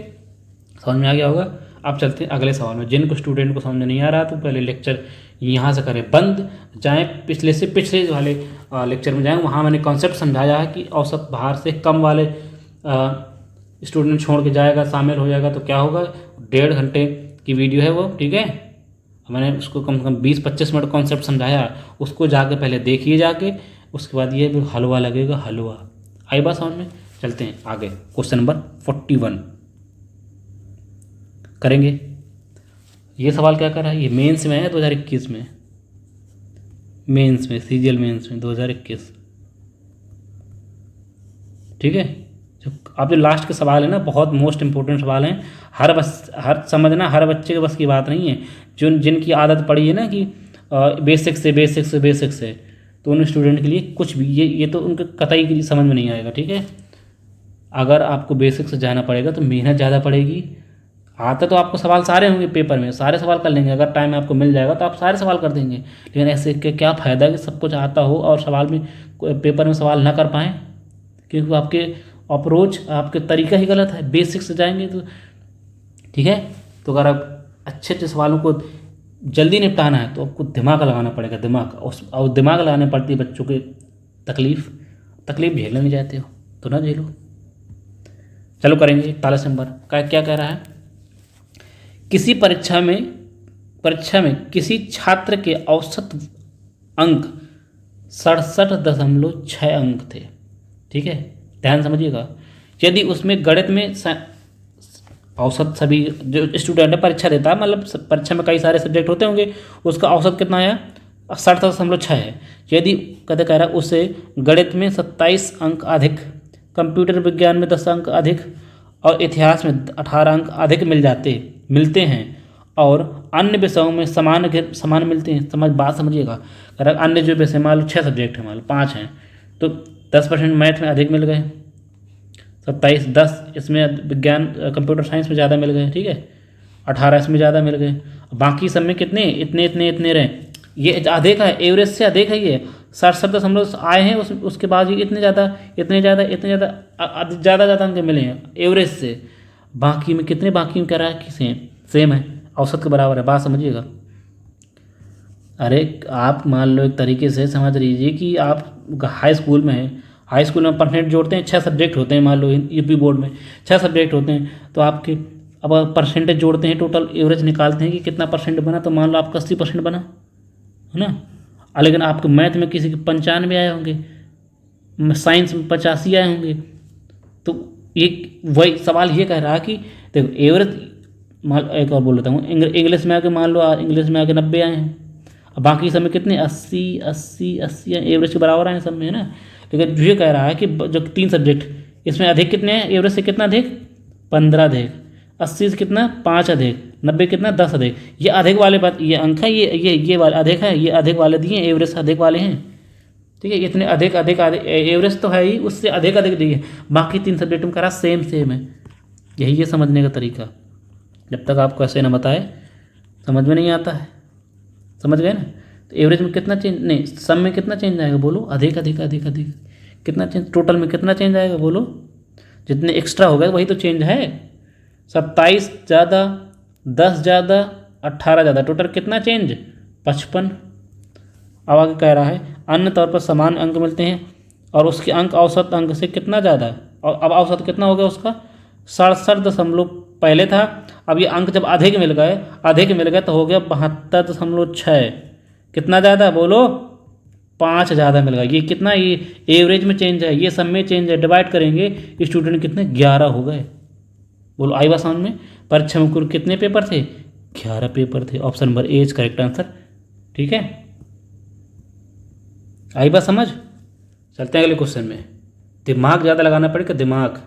समझ में आ गया होगा। अब चलते हैं अगले सवाल में। जिनको स्टूडेंट को समझ में नहीं आ रहा तो पहले लेक्चर यहाँ से करें बंद, जाएँ पिछले वाले लेक्चर में जाएँ, वहाँ मैंने कॉन्सेप्ट समझाया है कि औसत बाहर से कम वाले स्टूडेंट छोड़ के जाएगा, शामिल हो जाएगा तो क्या होगा। 1.5 घंटे की वीडियो है वो, ठीक है, मैंने उसको कम से कम 20-25 मिनट कॉन्सेप्ट समझाया, उसको जाके पहले देखिए जाके, उसके बाद ये हलवा लगेगा, हलवा। आई बात समझ में। चलते हैं आगे, क्वेश्चन नंबर 41 करेंगे। ये सवाल क्या कर रहा है, ये मेंस में है 2021 में, मेंस में, सीजीएल मेंस में 2021, ठीक है। अब जो लास्ट के सवाल है ना, बहुत मोस्ट इंपॉर्टेंट सवाल हैं, हर समझना हर बच्चे के बस की बात नहीं है। जिनकी आदत पड़ी है ना कि बेसिक से, तो उन स्टूडेंट के लिए कुछ भी ये तो उनके कतई के लिए समझ में नहीं आएगा, ठीक है। अगर आपको बेसिक से जाना पड़ेगा तो मेहनत ज़्यादा पड़ेगी। आता तो आपको सवाल सारे होंगे पेपर में, सारे सवाल कर लेंगे, अगर टाइम आपको मिल जाएगा तो आप सारे सवाल कर देंगे, लेकिन ऐसे के क्या फ़ायदा कि सब कुछ आता हो और सवाल में पेपर में सवाल ना कर पाएँ, क्योंकि आपके अप्रोच, आपके तरीका ही गलत है। बेसिक से जाएंगे तो ठीक है। तो अगर आप अच्छे सवालों को जल्दी निपटाना है तो आपको दिमाग लगाना पड़ेगा, और दिमाग लगाने पड़ती है बच्चों की तकलीफ़ झेलने नहीं जाते हो तो ना झेलो। चलो करेंगे 41 नंबर का। क्या कह रहा है, किसी परीक्षा में किसी छात्र के औसत अंक 67.6 अंक थे, ठीक है, ध्यान समझिएगा। यदि उसमें गणित में औसत, सभी जो स्टूडेंट परीक्षा देता है, मतलब परीक्षा में कई सारे सब्जेक्ट होते होंगे, उसका औसत कितना आया 67.6 है। यदि कह रहा उसे गणित में 27 अंक अधिक, कंप्यूटर विज्ञान में 10 अंक अधिक और इतिहास में 18 अंक अधिक मिलते हैं और अन्य विषयों में समान मिलते हैं। बात समझिएगा। अगर अन्य जो विषय मान लो 6 सब्जेक्ट हैं, मान लो 5 हैं, तो 10% मैथ में अधिक मिल गए, 27, 10 इसमें विज्ञान कंप्यूटर साइंस में ज़्यादा मिल गए, ठीक है, 18 इसमें ज़्यादा मिल गए। बाकी सब में कितने इतने रहे, ये अधिक है, एवरेज से अधिक है। ये 67 आए हैं, उसके बाद ही इतने ज़्यादा अंक मिले हैं एवरेज से। बाकी में कितने, बाकी में कह रहा है कि सेम है, औसत के बराबर है। बात समझिएगा। अरे आप मान लो एक तरीके से समझ लीजिए कि आप हाई स्कूल में हैं, हाई स्कूल में परसेंट जोड़ते हैं, 6 सब्जेक्ट होते हैं, मान लो यूपी बोर्ड में 6 सब्जेक्ट होते हैं, तो आपके अब परसेंटेज जोड़ते हैं, टोटल एवरेज निकालते हैं कि कितना परसेंट बना, तो मान लो आपका 80% बना, है ना। लेकिन आपके मैथ में किसी के 95 आए होंगे, साइंस में 85 आए होंगे, तो ये वही सवाल ये कह रहा है कि देखो एवरेज, मान एक और बोल लेता हूँ, इंग्लिश में आके मान लो इंग्लिश में आके 90 आए हैं, अब बाकी सब में कितने 80 एवरेज के बराबर आए सब में, है ना। लेकिन ये कह रहा है कि जो 3 सब्जेक्ट इसमें अधिक कितने हैं, एवरेज से कितना अधिक 15 अधिक, 80 से कितना 5 अधिक, 90 कितना 10 अधिक। ये अधिक वाले बात, ये अंक है, ये वाले अधिक है, ये अधिक वाले दिए, एवरेज से अधिक वाले हैं, ठीक है। इतने अधिक एवरेज तो है ही, उससे अधिक दिए। बाकी 3 सब्जेक्ट में करा सेम है। यही ये समझने का तरीका। जब तक आपको ऐसे ना बताए समझ में नहीं आता है, समझ गए ना। तो एवरेज में कितना चेंज, नहीं सम में कितना चेंज आएगा, बोलो अधिक कितना चेंज, टोटल में कितना चेंज आएगा, बोलो। जितने एक्स्ट्रा हो गए वही तो चेंज है। 27 ज़्यादा, 10 ज़्यादा, 18 ज़्यादा, टोटल कितना चेंज 55। अब आगे कह रहा है अन्य तौर पर समान अंक मिलते हैं और उसके अंक औसत अंक से कितना ज़्यादा है, और अब औसत कितना हो गया उसका 67 पहले था, अब ये अंक जब आधे के मिल गए तो हो गया 72.6। कितना ज़्यादा बोलो, 5 ज़्यादा मिल गया। ये कितना, ये एवरेज में चेंज है, ये सब में चेंज है, डिवाइड करेंगे स्टूडेंट कितने 11 हो गए। बोलो आई बात समझ में। परीक्षा में कुल कितने पेपर थे, 11 पेपर थे। Option number A is correct answer. ठीक है, आई बात समझ। चलते हैं अगले क्वेश्चन में। दिमाग ज़्यादा लगाना पड़ेगा, दिमाग,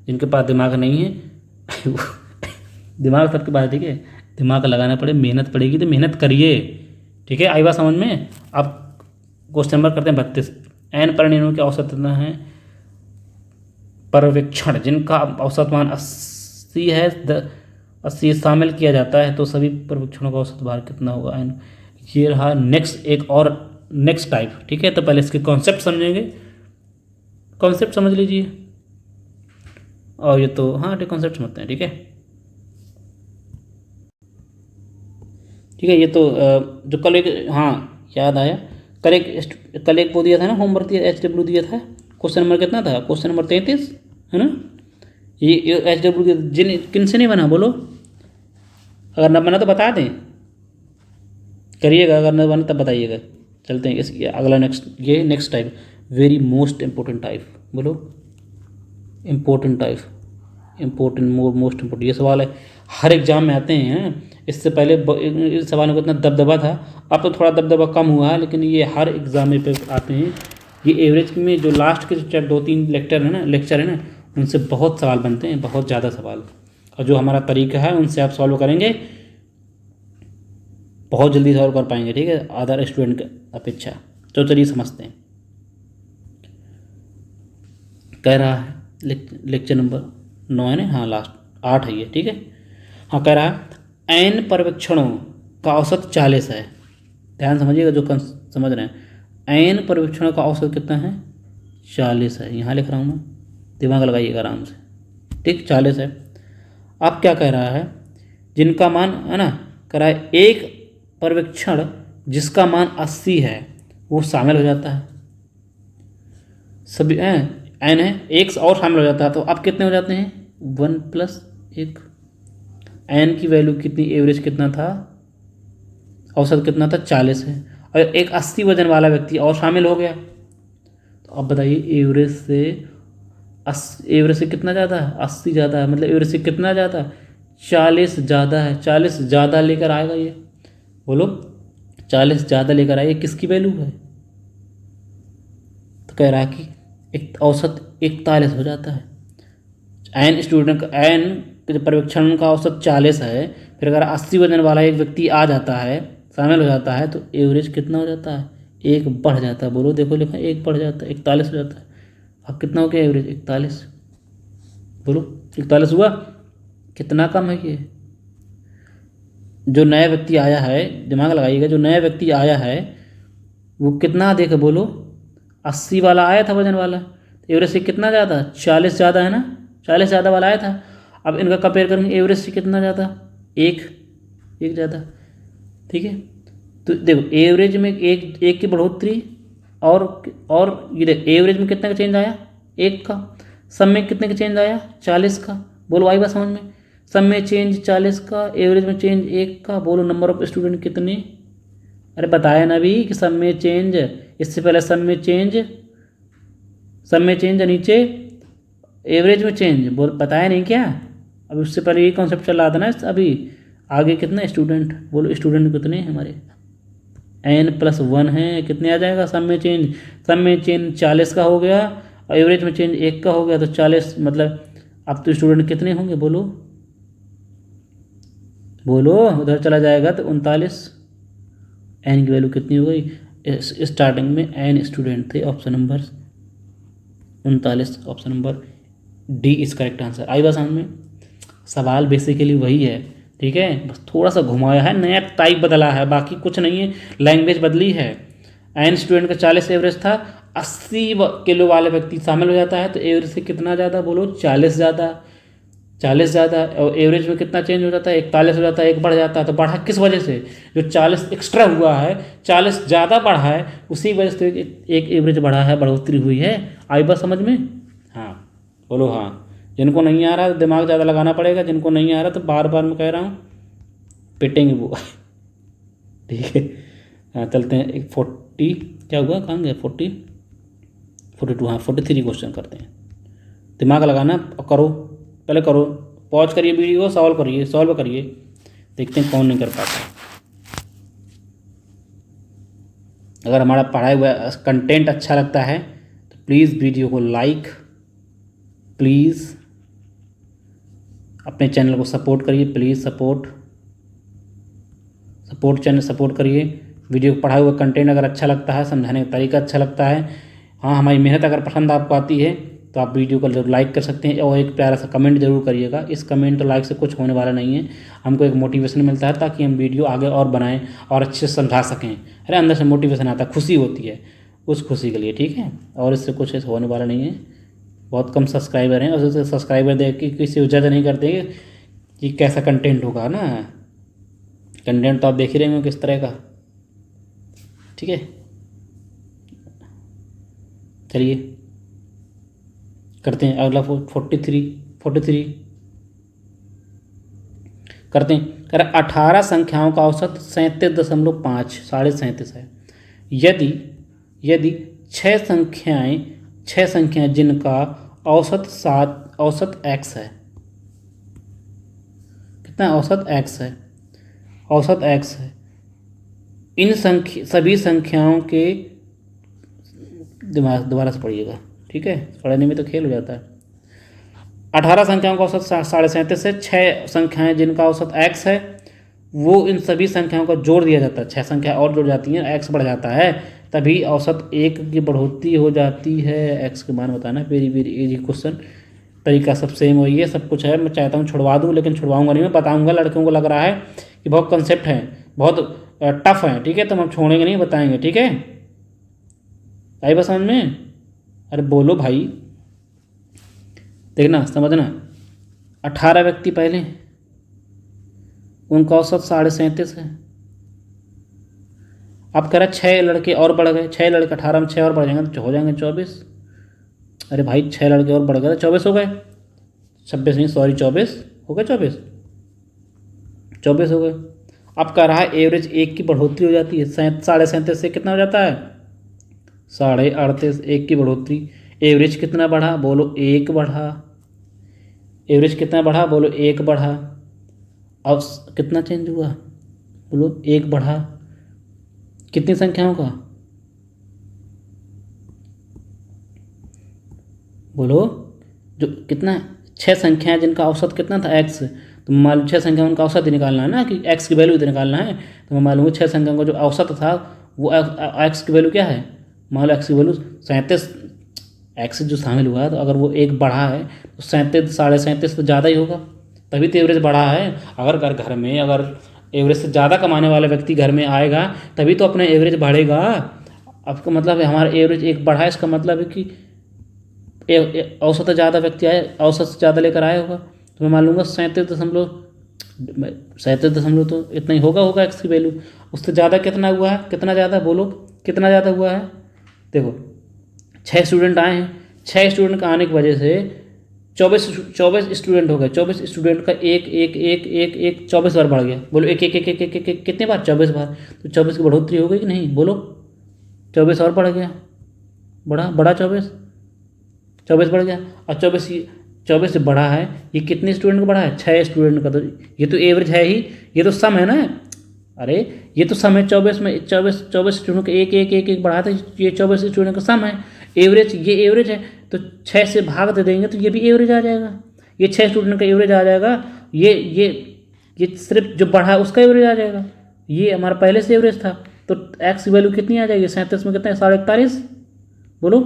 जिनके पास दिमाग नहीं है दिमाग सबके पास, ठीक है, दिमाग लगाना पड़े, मेहनत पड़ेगी तो मेहनत करिए। ठीक है, आई बात समझ में। अब क्वेश्चन नंबर करते हैं 32। एन परिणयों के औसत कितना है, पर्यवेक्षण जिनका औसत मान 80 है, 80 शामिल किया जाता है तो सभी पर्यवेक्षणों का औसत भार कितना होगा। एन ये रहा नेक्स्ट, एक और नेक्स्ट टाइप। ठीक है, तो पहले इसके कॉन्सेप्ट समझेंगे, कॉन्सेप्ट समझ लीजिए। और ये तो हाँ ठीक कॉन्सेप्ट समझते हैं। ठीक है, ठीक है, ये तो जो कल एक, हाँ याद आया, कल एक वो दिया था ना, होमवर्क दिया, HW दिया था। क्वेश्चन नंबर कितना था, क्वेश्चन नंबर 33 है ना। ये HW दिया, जिन किन से नहीं बना बोलो, अगर न बना तो बता दें, करिएगा, अगर न बना तब बताइएगा। चलते हैं इस अगला नेक्स्ट, ये next type, very most important type. बोलो important type, important, most important, ये सवाल है, हर एग्जाम में आते हैं। इससे पहले इस सवाल को इतना दबदबा था, अब तो थोड़ा दबदबा कम हुआ है, लेकिन ये हर एग्जाम में पे आते हैं। ये एवरेज में जो लास्ट के जो 2-3 लेक्चर है ना, उनसे बहुत सवाल बनते हैं, बहुत ज़्यादा सवाल। और जो हमारा तरीका है उनसे आप सॉल्व करेंगे, बहुत जल्दी सॉल्व कर पाएंगे। ठीक है, अदर स्टूडेंट की अपेक्षा। तो चलिए समझते हैं। कह रहा है लेक्चर नंबर 9 है ना, हाँ लास्ट 8 है ये। ठीक है, हाँ कह रहा है एन पर्यवेक्षणों का औसत 40 है। ध्यान समझिएगा जो समझ रहे हैं। एन पर्यवेक्षणों का औसत कितना है, 40 है। यहाँ लिख रहा हूँ मैं, दिमाग लगाइएगा आराम से। ठीक, 40 है। अब क्या कह रहा है, जिनका मान है ना, कह रहा है एक पर्यवेक्षण जिसका मान 80 है वो शामिल हो जाता है। सभी एन है, एक और शामिल हो जाता है, तो अब कितने हो जाते हैं, 1+1। एन की वैल्यू कितनी, एवरेज कितना था, औसत कितना था, 40 है। और एक 80 वजन वाला व्यक्ति और शामिल हो गया, तो अब बताइए एवरेज से कितना ज़्यादा है, 80 ज़्यादा है, मतलब एवरेज से कितना ज़्यादा, 40 ज़्यादा है। 40 ज़्यादा लेकर आएगा ये, बोलो 40 ज़्यादा लेकर आइए, किसकी वैल्यू है, तो कह रहा है कि एक औसत 41 हो जाता है। एन स्टूडेंट का, एन पर्यवेक्षण का औसत 40 है, फिर अगर 80 वजन वाला एक व्यक्ति आ जाता है, शामिल हो जाता है, तो एवरेज कितना हो जाता है, 1 बढ़ जाता है। बोलो देखो लिखा, 1 बढ़ जाता है, 41 हो जाता है। अब कितना हो गया एवरेज, 41। बोलो 41 हुआ, कितना कम है ये। जो नया व्यक्ति आया है, दिमाग लगाइएगा, जो नया व्यक्ति आया है वो कितना देगा, बोलो 80 वाला आया था वजन वाला, एवरेज से कितना ज़्यादा, 40 ज़्यादा है ना, 40 ज़्यादा वाला आया था। अब इनका कंपेयर करेंगे, एवरेज से कितना ज़्यादा, 1 ज़्यादा। ठीक है, तो देखो एवरेज में एक की बढ़ोतरी, और ये देख एवरेज में कितने का चेंज आया, 1 का। सब में कितने का चेंज आया, 40 का। बोलो आई बात समझ में। सब में चेंज 40 का, एवरेज में चेंज 1 का। बोलो नंबर ऑफ स्टूडेंट कितने, अरे बताया ना भी कि सब में चेंज, इससे पहले सब में चेंज नीचे एवरेज में चेंज, बोल बताया नहीं क्या। अब उससे पहले ये कॉन्सेप्ट चल रहा था ना, अभी आगे कितने स्टूडेंट, बोलो स्टूडेंट कितने हैं हमारे, n+1 है, कितने आ जाएगा, सब में चेंज 40 का हो गया, और एवरेज में चेंज 1 का हो गया, तो 40, मतलब अब तो स्टूडेंट कितने होंगे, बोलो उधर चला जाएगा तो 39। एन की वैल्यू कितनी हो गई, स्टार्टिंग में n स्टूडेंट थे, option number 39, option number D is correct answer. आई बात समझ में। सवाल बेसिकली वही है, ठीक है, बस थोड़ा सा घुमाया है, नया टाइप बदला है, बाकी कुछ नहीं है, लैंग्वेज बदली है। एन स्टूडेंट का 40 एवरेज था, 80 किलो वाले व्यक्ति शामिल हो जाता है, तो एवरेज से कितना ज़्यादा, बोलो 40 ज़्यादा। 40 ज़्यादा और एवरेज में कितना चेंज हो जाता है, 41 हो जाता है, एक बढ़ जाता है। तो बढ़ा किस वजह से, जो 40 एक्स्ट्रा हुआ है, 40 ज़्यादा बढ़ा है, उसी वजह से एक एवरेज बढ़ा है, बढ़ोतरी हुई है। आई बात समझ में? हाँ बोलो हाँ। जिनको नहीं आ रहा तो दिमाग ज़्यादा लगाना पड़ेगा, जिनको नहीं आ रहा तो बार बार मैं कह रहा हूँ पिटेंगे वो। ठीक है हाँ, चलते हैं। एक 40 क्या हुआ, कहाँ गया 42, हाँ 43 क्वेश्चन करते हैं। दिमाग लगाना करो, पहले करो, पॉज करिए वीडियो, सॉल्व करिए, देखते हैं कौन नहीं कर पाता। अगर हमारा पढ़ाया हुआ कंटेंट अच्छा लगता है तो प्लीज़ वीडियो को लाइक, प्लीज़ अपने चैनल को सपोर्ट करिए, प्लीज़ सपोर्ट चैनल सपोर्ट करिए। वीडियो को पढ़ाया हुआ कंटेंट अगर अच्छा लगता है, समझाने का तरीका अच्छा लगता है, हाँ हमारी मेहनत अगर पसंद आपको आती है, तो आप वीडियो को जरूर लाइक कर सकते हैं और एक प्यारा सा कमेंट जरूर करिएगा। इस कमेंट और लाइक से कुछ होने वाला नहीं है, हमको एक मोटिवेशन मिलता है ताकि हम वीडियो आगे और बनाएं और अच्छे से समझा सकें। अरे अंदर से मोटिवेशन आता है, खुशी होती है, उस खुशी के लिए, ठीक है। और इससे कुछ ऐसा होने वाला नहीं है। बहुत कम सब्सक्राइबर हैं और उससे सब्सक्राइबर देख के किसी जज नहीं करते कि कैसा कंटेंट होगा ना। कंटेंट तो आप देख ही रहे हो किस तरह का, ठीक है। चलिए करते हैं अगला 43 करते हैं। कह रहा 18 संख्याओं का औसत 37.5 37.5 है। यदि 6 संख्याएं जिनका औसत x है, कितना औसत x है, इन सभी संख्याओं के, दोबारा से पढ़िएगा, ठीक है, पढ़ने में तो खेल हो जाता है। 18 संख्याओं का औसत 37.5 है, 6 संख्याएं जिनका औसत x है, वो इन सभी संख्याओं का जोड़ दिया जाता है, 6 संख्या और जुड़ जाती हैं, x बढ़ जाता है, तभी औसत 1 की बढ़ोतरी हो जाती है। x के मान बताना, वेरी वेरी इजी क्वेश्चन, तरीका सब सेम वही है, सब कुछ है। मैं चाहता हूँ छुड़वा दूँ, लेकिन छुड़वाऊंगा नहीं, मैं बताऊँगा। लड़कियों को लग रहा है कि बहुत कंसेप्ट है, बहुत टफ है, ठीक है, तो हम छोड़ेंगे नहीं, बताएंगे, ठीक है। आई बस समझ में? अरे बोलो भाई, देखना समझना। 18 व्यक्ति पहले, उनका औसत 37.5 है। अब कह रहा 6 लड़के और बढ़ गए, 6 लड़के 18 में 6 और बढ़ जाएंगे तो हो जाएंगे 24। अरे भाई 6 लड़के और बढ़ गए तो 24 हो गए, 26 नहीं सॉरी 24 हो गए, 24 हो गए। अब कह रहा है एवरेज 1 की बढ़ोतरी हो जाती है, 37.5 से कितना हो जाता है 38.5, 1 की बढ़ोतरी। एवरेज कितना बढ़ा, बोलो 1 बढ़ा। एवरेज कितना बढ़ा, बोलो 1 बढ़ा। अब कितना चेंज हुआ, बोलो 1 बढ़ा। कितनी संख्याओं का, बोलो, जो कितना, 6 संख्याएं जिनका औसत कितना था x, तो मान लो 6 संख्या उनका औसत ही निकालना है ना, कि x की वैल्यू निकालना है। तो मैं मालूम 6 संख्याओं का जो औसत था वो x की वैल्यू क्या है, मान लो x की वैल्यू 37, x जो शामिल हुआ है, तो अगर वो 1 बढ़ा है तो 37 37.5 तो ज़्यादा ही होगा, तभी तो एवरेज बढ़ा है। अगर घर में अगर एवरेज से ज़्यादा कमाने वाला व्यक्ति घर में आएगा तभी तो अपना एवरेज बढ़ेगा। आपका मतलब है हमारा एवरेज 1 बढ़ा है, इसका मतलब है कि औसत ज़्यादा व्यक्ति आए, औसत से ज़्यादा लेकर आया होगा। तो मैं मान लूँगा 37.5 तो इतना ही होगा एक्स की वैल्यू। उससे ज़्यादा कितना हुआ है, कितना ज़्यादा, बोलो कितना ज़्यादा हुआ है। देखो 6 स्टूडेंट आए हैं, 6 स्टूडेंट का आने की वजह से 24 स्टूडेंट हो गए। 24 स्टूडेंट का एक 24 बार बढ़ गया। बोलो एक कितने बार, 24 बार। तो 24 की बढ़ोतरी हो गई कि नहीं, बोलो 24 और बढ़ गया, बढ़ा 24 बढ़ गया। और 24 से बढ़ा है, ये कितने स्टूडेंट का बढ़ा है, 6 स्टूडेंट का। तो ये तो एवरेज है ही, ये तो सम है ना। अरे ये तो सम है, 24 में 24 स्टूडेंट का एक बढ़ा था, ये 24 स्टूडेंट का सम है। एवरेज, ये एवरेज है, तो 6 से भाग दे देंगे तो ये भी एवरेज आ जाएगा, ये 6 स्टूडेंट का एवरेज आ जाएगा। ये सिर्फ जो बढ़ा है उसका एवरेज आ जाएगा, ये हमारा पहले से एवरेज था। तो एक्स की वैल्यू कितनी आ जाएगी, 37 में कितना है, 41.5। बोलो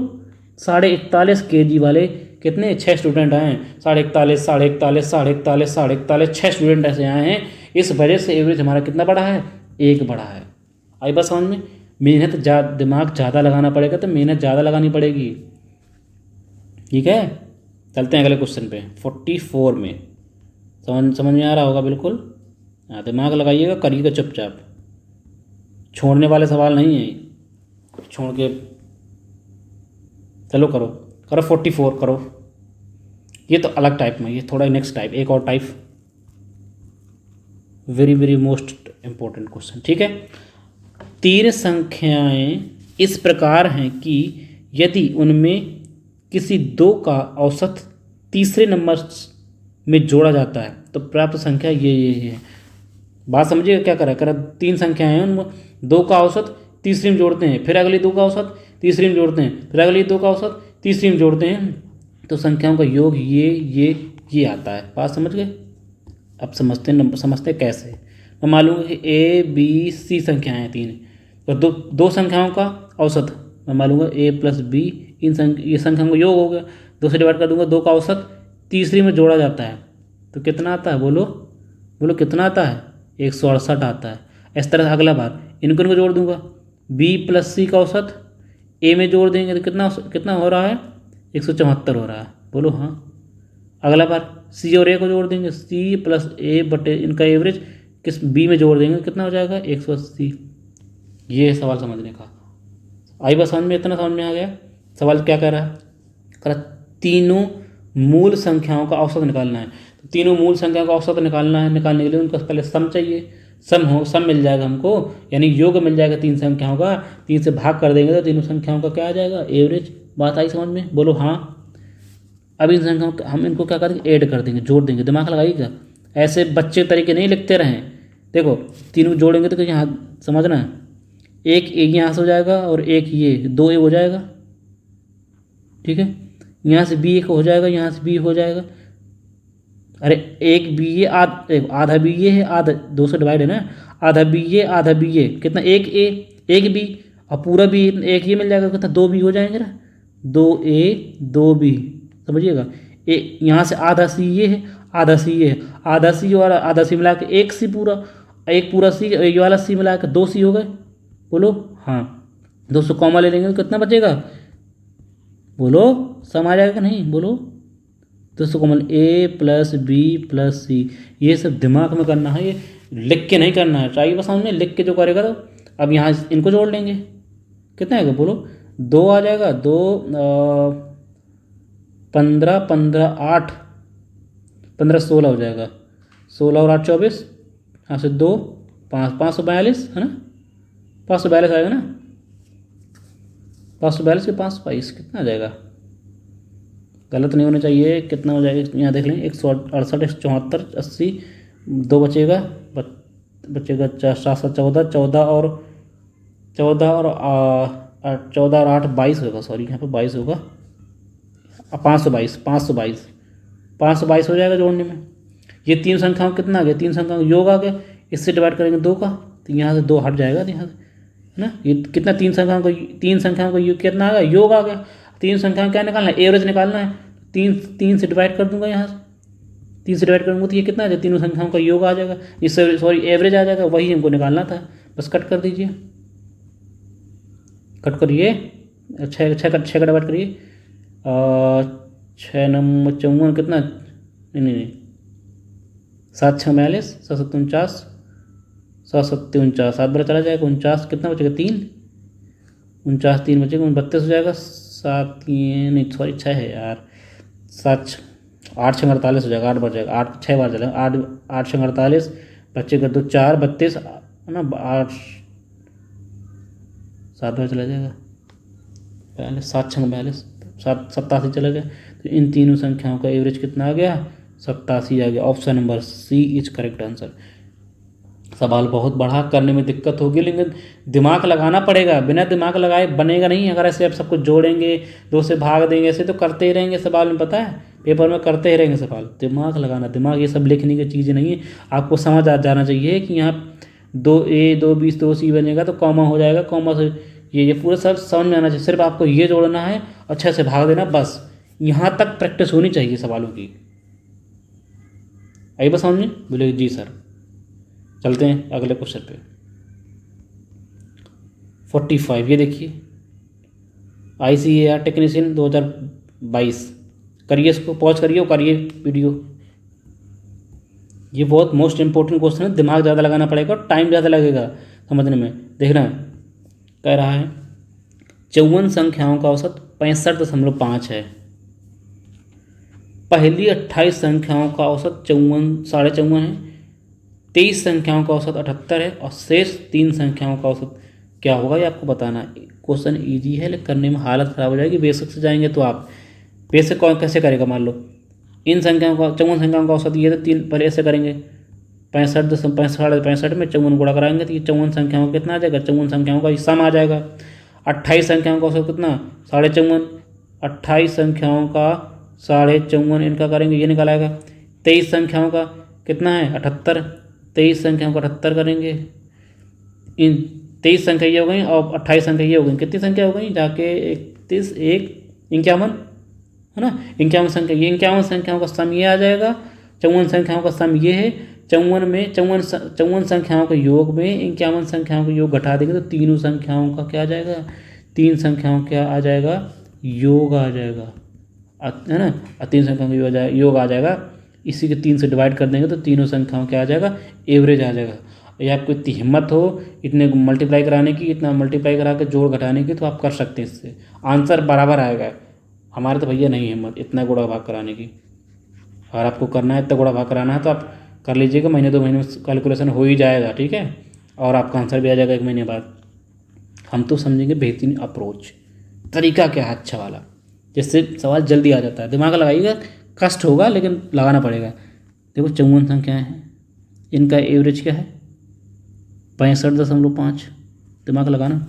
41.5 kg वाले कितने, 6 स्टूडेंट आए हैं, 41.5 6 स्टूडेंट ऐसे आए हैं। इस वजह से एवरेज हमारा कितना बढ़ा है, 1 बढ़ा है। आई बात समझ में? मेहनत दिमाग ज़्यादा लगाना पड़ेगा, तो मेहनत ज़्यादा लगानी पड़ेगी, ठीक है। चलते हैं अगले क्वेश्चन पे 44 में। समझ में आ रहा होगा बिल्कुल। हाँ, दिमाग लगाइएगा, करिएगा चुपचाप, छोड़ने वाले सवाल नहीं है, छोड़ के चलो करो करो। 44 करो। ये तो अलग टाइप में, ये थोड़ा नेक्स्ट टाइप, एक और type, very very most important question. ठीक है, 3 संख्याएं इस प्रकार हैं कि यदि उनमें किसी 2 का औसत तीसरे नंबर में जोड़ा जाता है तो प्राप्त संख्या ये है। बात समझिएगा क्या करा 3 संख्याएं हैं, उनमें 2 का औसत तीसरी में जोड़ते हैं, फिर अगली 2 का औसत तीसरी में जोड़ते हैं, फिर अगली 2 का औसत तीसरी में जोड़ते हैं, तो संख्याओं का योग ये आता है। बात समझ गए? अब समझते कैसे। मैं मालूम कि ए बी सी संख्याएं हैं 3, और दो संख्याओं का औसत मैं मालूंगा ए प्लस बी, ये संख्याओं का योग हो गया, 2 से डिवाइड कर दूंगा, 2 का औसत तीसरी में जोड़ा जाता है तो कितना आता है, बोलो बोलो कितना आता है, 168 आता है। इस तरह से अगला बार इनको जोड़ दूंगा, बी प्लस सी का औसत ए में जोड़ देंगे तो कितना हो रहा है, 174 हो रहा है। बोलो हाँ। अगला बार सी और ए को जोड़ देंगे, सी प्लस ए बटे इनका एवरेज किस बी में जोड़ देंगे, कितना हो जाएगा, 180। ये सवाल समझने का आई बात समझ में, इतना समझ में आ गया। सवाल क्या कह रहा है, कह रहा तीनों मूल संख्याओं का औसत निकालना है। तो तीनों मूल संख्याओं का औसत निकालना है, निकालने के लिए उनका पहले सम चाहिए, सम मिल जाएगा हमको, यानी योग मिल जाएगा 3 संख्याओं का, 3 से भाग कर देंगे तो तीनों संख्याओं का क्या आ जाएगा, एवरेज। बात आई समझ में, बोलो हाँ। अब इन संख्याओं हम इनको क्या करेंगे, ऐड कर देंगे, जोड़ देंगे। दिमाग लगाइएगा, ऐसे बच्चे तरीके नहीं लिखते रहें। देखो तीनों जोड़ेंगे तो यहाँ समझना है, एक ए यहाँ से हो जाएगा और एक ये 2 ए हो जाएगा। ठीक है, यहाँ से बी एक हो जाएगा, यहाँ से बी हो जाएगा। अरे एक बी ये आधा बी ये है, आधा 2 से डिवाइड है ना, आधा बी ये आधा बी ये, कितना, एक ए एक बी, और पूरा बी एक ये मिल जाएगा, कितना 2 बी हो जाएंगे ना, 2 ए 2 बी। समझिएगा, यहाँ से आधा सी ये है, आधा सी ये है, आधा सी और आधा सी मिला के एक सी पूरा, एक पूरा सी, ये वाला सी मिला के 2 सी हो गए। बोलो हाँ। 200 कॉमा ले लेंगे तो कितना बचेगा, बोलो सम आ जाएगा कि नहीं, बोलो। 200 कॉमा ए प्लस बी प्लस सी, ये सब दिमाग में करना है, ये लिख के नहीं करना है। चाहिए बस सामने लिख के जो करेगा तो। अब यहाँ इनको जोड़ लेंगे, कितना आएगा, बोलो 2 आ जाएगा, 2 15 15 8 15 16 हो जाएगा, 16 और 8 24, यहाँ से 2 5 542 है ना, 542 आएगा ना, 542 के 522 कितना आ जाएगा, गलत नहीं होना चाहिए, कितना हो जाएगा यहाँ देख लें, 168 174 80, 2 बचेगा, बचेगा 7 7 14 14 और 8 22 होगा, सॉरी यहाँ पे 22 होगा, 522 522 522 हो जाएगा जोड़ने में। ये 3 संख्याओं कितना आ गया, 3 संख्याओं का योग आ गया, इससे डिवाइड करेंगे 2 का, तो यहाँ से 2 हट जाएगा, तो यहाँ से है ना, ये कितना 3 संख्याओं का योग कितना आ गया, योग आ गया। 3 संख्याओं क्या निकालना है, एवरेज निकालना है, 3 से डिवाइड कर दूंगा, यहाँ से 3 से डिवाइड करूँगा तो ये कितना आ जाएगा, तीनों संख्याओं का योग आ जाएगा, इससे सॉरी एवरेज आ जाएगा, वही हमको निकालना था। बस कट कर दीजिए, कट करिए, 6 का डिवाइड करिए, 6 नंबर 54 कितना, नहीं 7 6 42 7 7 49 7 7 49, 7 बार चला जाएगा 49, कितना बचेगा 3, 49 3 बचेगा 32 हो जाएगा, 7 नहीं सॉरी 6 है यार, 7 8 6 48 हो जाएगा, 8 बार जाएगा, 8 6 बार चलेगा, 8 6 48 बचेगा 2 4 32 है ना, 8 7 बार चला जाएगा, 7 6 42 7 87 चला गया। तो इन तीनों संख्याओं का एवरेज कितना आ गया, 87 आ गया। Option number C is correct answer. सवाल बहुत बड़ा, करने में दिक्कत होगी, लेकिन दिमाग लगाना पड़ेगा, बिना दिमाग लगाए बनेगा नहीं। अगर ऐसे आप सब कुछ जोड़ेंगे, 2 से भाग देंगे, ऐसे तो करते ही रहेंगे सवाल में, पता है पेपर में करते ही रहेंगे सवाल। दिमाग लगाना, दिमाग ये सब लिखने की चीज़ें नहीं है, आपको समझ आ जाना चाहिए कि यहाँ 2A 2B 2C बनेगा तो कॉमा हो जाएगा, कॉमा से ये पूरा सब समझ में आना चाहिए। सिर्फ आपको ये जोड़ना है, अच्छे से भाग देना, बस यहाँ तक प्रैक्टिस होनी चाहिए सवालों की। आई बस समझ में, बोले जी सर। चलते हैं अगले क्वेश्चन पे। 45 ये देखिए, ICAR टेक्नीशियन 2022। करिए इसको, पॉज करिए और करिए वीडियो। ये बहुत मोस्ट इंपॉर्टेंट क्वेश्चन है, दिमाग ज़्यादा लगाना पड़ेगा और टाइम ज़्यादा लगेगा समझने में। देखना कह रहा है 54 संख्याओं का औसत 65.5 है, पहली 28 संख्याओं का औसत 54 है, 23 संख्याओं का औसत 78 है और शेष 3 संख्याओं का औसत क्या होगा ये आपको बताना है। क्वेश्चन ईजी है लेकिन करने में हालत ख़राब हो जाएगी। बेसिक से जाएंगे तो आप बेसिक कौन कैसे करेगा, मान लो इन संख्याओं का 54 संख्याओं का औसत ये तो 3, पहले ऐसे करेंगे 65 में 54 गुणा कराएंगे तो ये 54 संख्याओं का कितना आ जाएगा, 54 संख्याओं का सम आ जाएगा। 28 संख्याओं का औसत कितना 54.5, 28 संख्याओं का 54.5 इनका करेंगे ये निकल आएगा। 23 संख्याओं का कितना है 78, 23 संख्याओं का 78 करेंगे, इन 23 संख्या ये हो गई और 28 संख्या ये हो गई, कितनी संख्या हो गई जाके 31 1 51 है ना, 51 संख्या, ये 51 संख्याओं का सम ये आ जाएगा। 54 संख्याओं का सम ये है, 54 में 54 संख्याओं के योग में 51 संख्याओं का योग घटा देंगे तो तीनों संख्याओं का क्या आ जाएगा, 3 संख्याओं क्या आ जाएगा, योग आ जाएगा है ना, 3 संख्याओं का योग आ जाएगा। इसी के 3 से डिवाइड कर देंगे तो तीनों संख्याओं क्या आ जाएगा, एवरेज आ जाएगा। ये आपको इतनी हिम्मत हो इतने मल्टीप्लाई कराने की, इतना मल्टीप्लाई करा के जोड़ घटाने की, तो आप कर सकते हैं, इससे आंसर बराबर आएगा। हमारे तो भैया नहीं हिम्मत इतना गुणा भाग कराने की। अगर आपको करना है इतना गुणा भाग कराना है तो आप कर लीजिएगा, महीने 2 महीने में कैलकुलेशन हो ही जाएगा, ठीक है, और आपका आंसर भी आ जाएगा 1 महीने बाद। हम तो समझेंगे बेहतरीन अप्रोच, तरीका क्या है अच्छा वाला, जिससे सवाल जल्दी आ जाता है। दिमाग लगाइएगा, कष्ट होगा लेकिन लगाना पड़ेगा। देखो 54 संख्याएँ हैं, इनका एवरेज क्या है 65.5, दिमाग लगाना।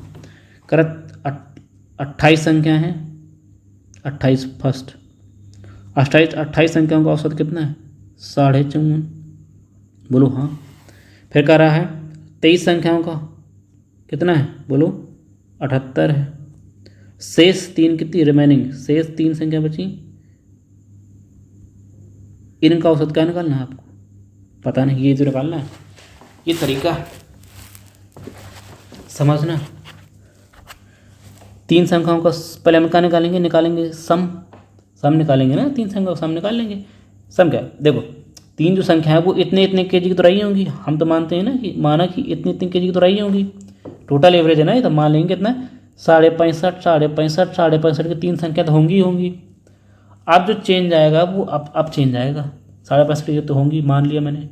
करत 28 संख्या हैं, 28 फर्स्ट, 28 संख्याओं का औसत कितना है 54.5, बोलो हाँ। फिर कह रहा है 23 संख्याओं का कितना है, बोलो 78 है। शेष 3 कितनी रिमेनिंग, शेष 3 संख्या बची, इनका औसत क्या निकालना है आपको, पता नहीं, ये जो निकालना है, ये तरीका समझना। 3 संख्याओं का पहले हम क्या निकालेंगे सम निकालेंगे ना, 3 संख्याओं का सम निकाल लेंगे। सम क्या, देखो 3 जो संख्या है वो इतने इतने केजी की तो रही होंगी, हम तो मानते हैं ना कि माना कि इतने इतने केजी की तो रही होंगी, टोटल एवरेज है ना, ये तो मान लेंगे कितना 65.5 की 3 संख्या तो होंगी ही होंगी। अब जो चेंज आएगा वो अब चेंज आएगा, 65.5 की तो होंगी मान लिया मैंने।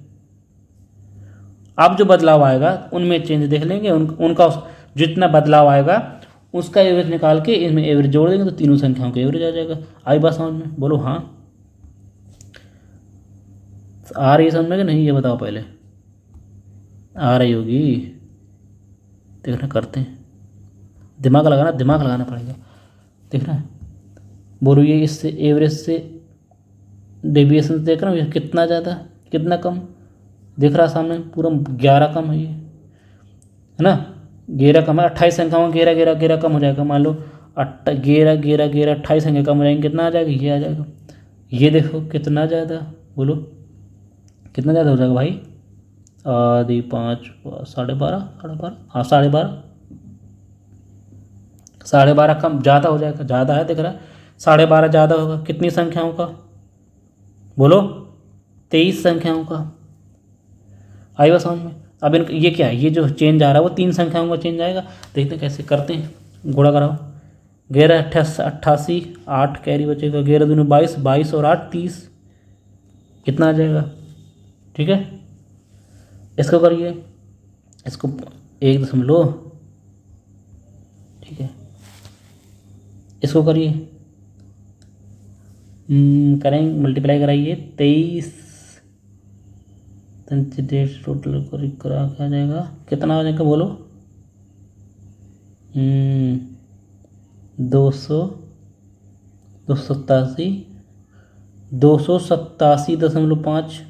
अब जो बदलाव आएगा उनमें चेंज देख लेंगे, उनका जितना बदलाव आएगा उसका एवरेज निकाल के इसमें एवरेज जोड़ देंगे तो तीनों संख्याओं का एवरेज आ जाएगा। आई बात समझ में, बोलो हाँ। आ रही है समझ में कि नहीं, ये बताओ पहले, आ रही होगी, देखना करते हैं, दिमाग लगाना पड़ेगा। देखना है, बोलो ये इससे एवरेज से डेविएशन देख रहा हूँ, ये कितना ज़्यादा कितना कम दिख रहा सामने, पूरा 11 कम है ये, है ना, 11 कम है। 28 संख्याओं 11 कम हो जाएगा, मान लो 28 संख्या कम हो जाएंगे, कितना आ जाएगा, ये आ जाएगा। ये देखो कितना ज़्यादा, बोलो कितना ज़्यादा हो जाएगा भाई, आधी 5 12.5 हाँ 12.5 कम ज़्यादा हो जाएगा, ज़्यादा है दिख रहा है, 12.5 ज़्यादा होगा, कितनी संख्याओं का, बोलो 23 संख्याओं का। आई बात समझ में। अब इनका ये क्या है, ये जो चेंज आ रहा है वो 3 संख्याओं का चेंज आएगा, देखते हैं कैसे करते हैं, गुणा कराओ। 11 88 8 कैरी बचेगा, 11 दूनी 22 और 8 30, कितना आ जाएगा, ठीक है। इसको करिए, इसको 1 ठीक है, इसको करिए, करेंगे मल्टीप्लाई कराइए 23 टोटल करा क्या जाएगा, कितना आ जाएगा बोलो, 287.5,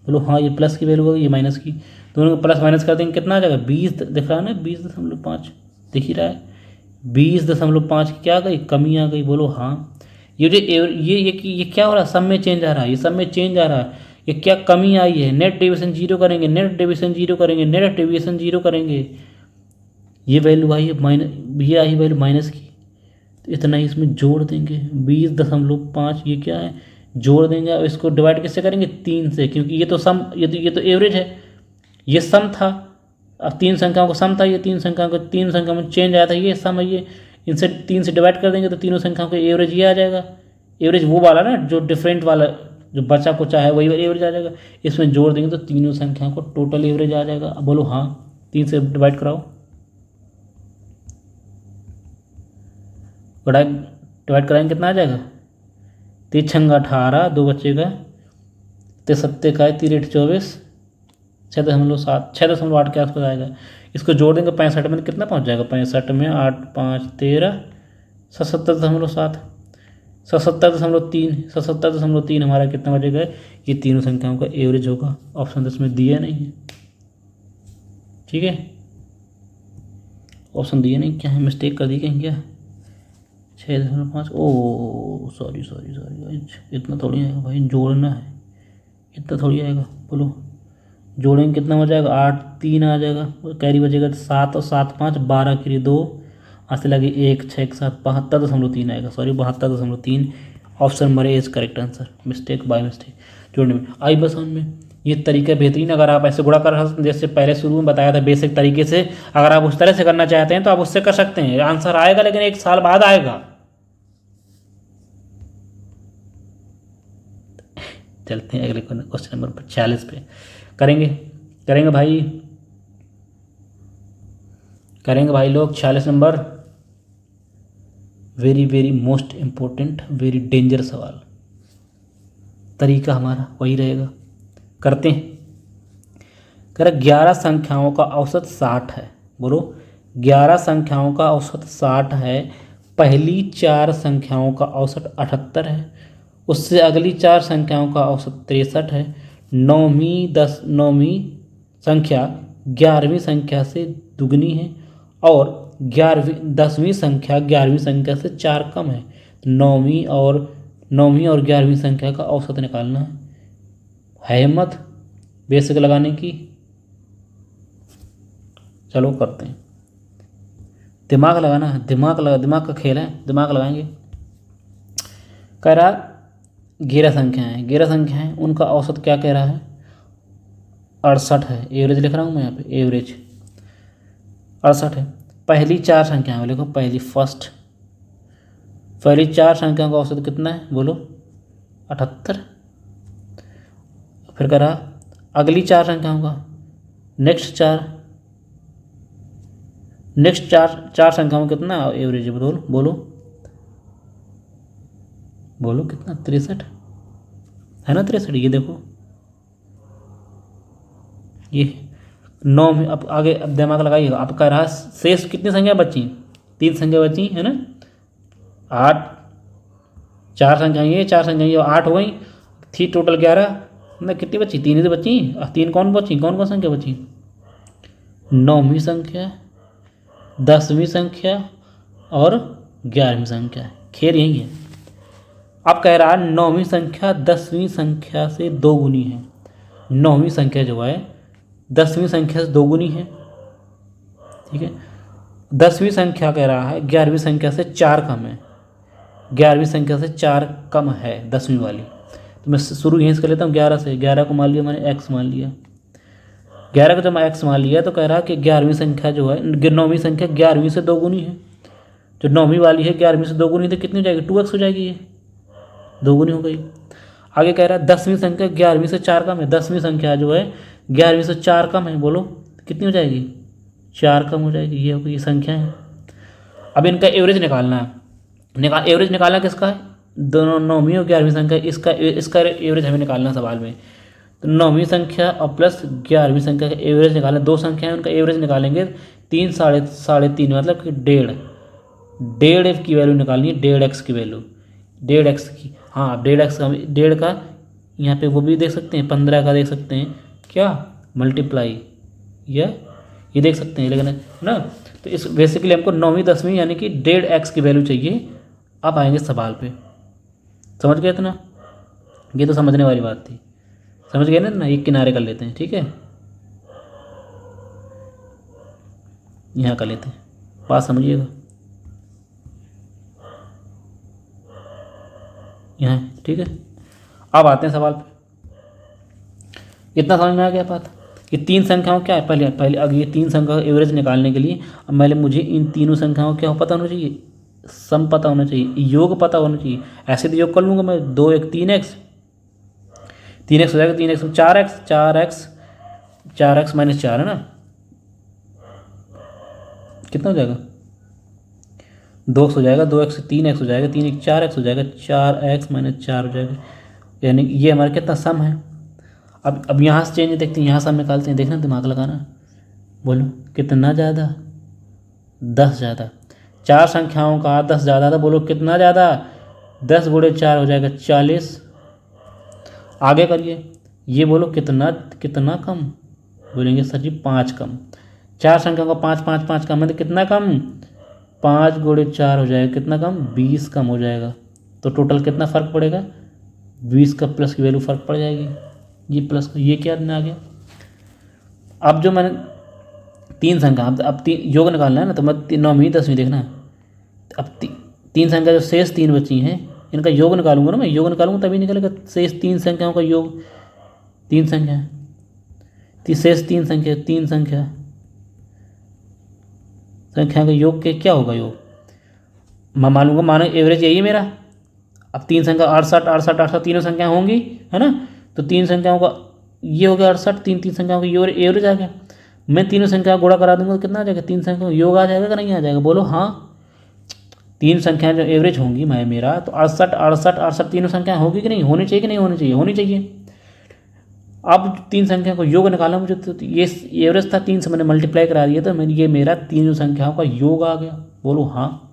बोलो हाँ। ये प्लस की वैल्यू होगी, ये माइनस की, दोनों को प्लस माइनस कर देंगे, कितना आ जाएगा 20, दिख रहा है ना 20.5 दिख ही रहा है, 20.5 की क्या आ गई, कमी आ गई, बोलो हाँ। ये जो ये क्या हो रहा है, सब में चेंज आ रहा है, ये सब में चेंज आ रहा है, ये क्या कमी आई है, नेट डेविएशन जीरो करेंगे, नेट डेविएशन जीरो करेंगे, ये वैल्यू आई है माइनस, ये आई वैल्यू माइनस की, तो इतना ही इसमें जोड़ देंगे 20.5, ये क्या है जोड़ देंगे और इसको डिवाइड किससे करेंगे 3 से, क्योंकि ये तो सम, ये तो एवरेज है, ये सम था। अब 3 संख्याओं का सम था, ये 3 संख्याओं को 3 संख्या में चेंज आया था, ये सम है, ये इनसे 3 से डिवाइड कर देंगे तो तीनों संख्याओं का एवरेज ये आ जाएगा। एवरेज वो वाला ना जो डिफरेंट वाला, जो बचा कुचा है वही एवरेज आ जाएगा। इसमें जोड़ देंगे तो तीनों संख्याओं को टोटल एवरेज आ जाएगा। अब बोलो हाँ, 3 से डिवाइड कराओ, डिवाइड कराएंगे कितना आ जाएगा, 3 छंगा 18, 2 बचेगा, 3 सत्ते का है, 3 8 24, 6.7, 6.8 के आसपास आएगा। इसको जोड़ देंगे 65 में, कितना पहुंच जाएगा, 65 में 8 5 13, 77.7, 77.3, 77.3 हमारा कितना बचेगा, ये तीनों संख्याओं का एवरेज होगा। ऑप्शन 10 में दिया नहीं है, ठीक है, ऑप्शन दिया नहीं, क्या है, मिस्टेक कर दी क्या, 6.5, ओ सॉरी, इतना थोड़ी आएगा भाई, जोड़ना है, इतना थोड़ी आएगा। बोलो जोड़ेंगे कितना हो जाएगा, 8 3 आ जाएगा, कैरी बचेगा 7 और 7 5 12 के लिए 2, आस्ते लगे 1 6 के साथ 72.3 आएगा, sorry 72.3। Option number A is correct answer, mistake by mistake जोड़ने में। आई बस में ये तरीका बेहतरीन, अगर आप ऐसे गुणा कर सकते हैं जैसे पहले शुरू में बताया था बेसिक तरीके से, अगर आप उस तरह से करना चाहते हैं तो आप उससे कर सकते हैं, आंसर आएगा लेकिन 1 साल बाद आएगा। चलते हैं अगले क्वेश्चन नंबर 46 पे, करेंगे भाई लोग। 46 number, very very most important, very danger सवाल। तरीका हमारा वही रहेगा, करते हैं। कह रहा 11 संख्याओं का औसत 60 है, बोलो 11 संख्याओं का औसत 60 है, पहली 4 संख्याओं का औसत 78 है, उससे अगली 4 संख्याओं का औसत 63 है, नौवीं संख्या 11वीं संख्या से दुगनी है और 10वीं संख्या 11वीं संख्या से 4 कम है। नौवीं और 11वीं संख्या का औसत निकालना है हिम्मत बेसिक लगाने की, चलो करते हैं। दिमाग लगाना है, दिमाग का खेल है, दिमाग लगाएंगे। कह रहा 11 संख्याएं उनका औसत क्या कह रहा है, 68 है, एवरेज लिख रहा हूँ मैं यहाँ पे, एवरेज 68 है। पहली 4 संख्याएं लिखो, पहली 4 संख्याओं का औसत कितना है, बोलो 78। फिर कह रहा अगली 4 संख्याओं का, नेक्स्ट चार संख्याओं का कितना एवरेज है, बोलो कितना, 63 है ना, 63, ये देखो ये 9 में। अब आगे अब दिमाग लगाइएगा, अब कह रहा शेष कितनी संख्या बची, 3 संख्या बची है ना, 8, 4 संख्या ये 4 संख्या ये 8 हो गई थी, टोटल 11 ना, कितनी बची, 3 ही तो बची। 3 कौन कौन संख्या बची, 9वीं संख्या, 10वीं संख्या और 11वीं संख्या, खेल यही है। अब कह रहा 9वीं संख्या 10वीं संख्या से 2 गुनी है, 9वीं संख्या जो है 10वीं संख्या से 2 गुनी है, ठीक है। 10वीं संख्या कह रहा है 11वीं संख्या से 4 कम है, 11वीं संख्या से 4 कम है 10वीं वाली। तो मैं शुरू यहीं से कर लेता हूँ 11 से। 11 को मान लिया मैंने x मान लिया, 11 को जब मैं x मान लिया तो कह रहा कि 11वीं संख्या जो है 9वीं संख्या 11वीं से 2 गुनी है, जो 9वीं वाली है 11वीं से 2 गुनी, तो कितनी हो जाएगी, 2x हो जाएगी, ये 2 गुनी हो गई। आगे कह रहा है 10वीं संख्या 11वीं से 4 कम है, 10वीं संख्या जो है 11वीं से 4 कम है, बोलो कितनी हो जाएगी, 4 कम हो जाएगी, ये हो गई संख्या है। अब इनका एवरेज निकालना है, एवरेज निकालना किसका है, दोनों 9वीं और 11वीं संख्या, इसका एवरेज हमें निकालना सवाल में। तो 9वीं संख्या और प्लस 11वीं संख्या का एवरेज निकालना, 2 संख्याएं उनका एवरेज निकालेंगे, 3 साढ़े 3 मतलब कि 1.5 की वैल्यू निकालनी है, 1.5x की वैल्यू, 1.5x की, हाँ 1.5 का यहाँ पे वो भी देख सकते हैं, 15 का देख सकते हैं क्या, मल्टीप्लाई या ये देख सकते हैं, लेकिन ना तो इस बेसिकली हमको 9वीं 10वीं यानी कि 1.5x की वैल्यू चाहिए। अब आएंगे सवाल पे, समझ गए थे ना, ये तो समझने वाली बात थी, समझ गए ना, एक किनारे कर लेते हैं, ठीक है, यहाँ कर लेते हैं, बात समझिएगा, यहाँ ठीक है। अब आते हैं सवाल पे। इतना समझ में आ गया बात। ये तीन संख्याओं क्या है, पहले पहले अगर ये तीन संख्याओं का एवरेज निकालने के लिए अब पहले मुझे इन तीनों संख्याओं क्या पता होना चाहिए, सम पता होना चाहिए, योग पता होना चाहिए। ऐसे तो योग कर लूँगा मैं, 2 एक 3x, 3x हो जाएगा, 3x में 4x, 4x माइनस 4 है ना, कितना हो जाएगा 2x हो जाएगा, 2x से 3x हो जाएगा, 3 एक 4x हो जाएगा, 4x माइनस 4 हो जाएगा। यानी ये हमारा कितना सम है। अब यहाँ से चेंज देखते हैं, यहाँ सम निकालते हैं, देखना दिमाग लगाना। बोलो कितना ज़्यादा, 10 ज़्यादा। चार संख्याओं का 10 ज़्यादा था, बोलो कितना ज़्यादा, 10 गुणे 4 हो जाएगा 40। आगे करिए, ये बोलो कितना कितना कम, बोलेंगे सर जी 5 कम। चार संख्याओं का 5 5 5 कम है तो कितना कम, 5 गुणे 4 हो जाएगा, कितना कम, 20 कम हो जाएगा। तो टोटल कितना फ़र्क पड़ेगा, 20 का प्लस की वैल्यू फ़र्क पड़ जाएगी, ये प्लस का ये क्या आ गया। अब जो मैंने तीन संख्या, अब तीन योग निकालना है ना, तो मैं 9वीं 10वीं देखना। अब तीन संख्या जो शेष तीन बची हैं इनका योग निकालूंगा ना, मैं योग निकालूंगा तभी निकलेगा शेष तीन संख्याओं का योग। तीन संख्या शेष तीन संख्या का योग के क्या होगा योग, मैं मानूंगा, मानो एवरेज यही है मेरा। अब तीन संख्या 68 68 68 तीनों संख्या होंगी है ना, तो तीन संख्याओं का ये हो गया 68, तीन संख्याओं का एवरेज आ गया। मैं तीनों संख्या गुणा करा दूंगा तो कितना आ जाएगा, तीन संख्या योग आ जाएगा कि नहीं आ जाएगा, बोलो हाँ। तीन संख्याएं जो एवरेज होंगी मैं मेरा, तो 68 68 68 तीनों संख्याएं होगी कि नहीं, होनी चाहिए कि नहीं होनी चाहिए, होनी चाहिए। अब तीन संख्या को योग निकाला मुझे, तो ये एवरेज था 3 से मैंने मल्टीप्लाई करा दिया, तो ये मेरा तीनों संख्याओं का योग आ गया, बोलो हाँ।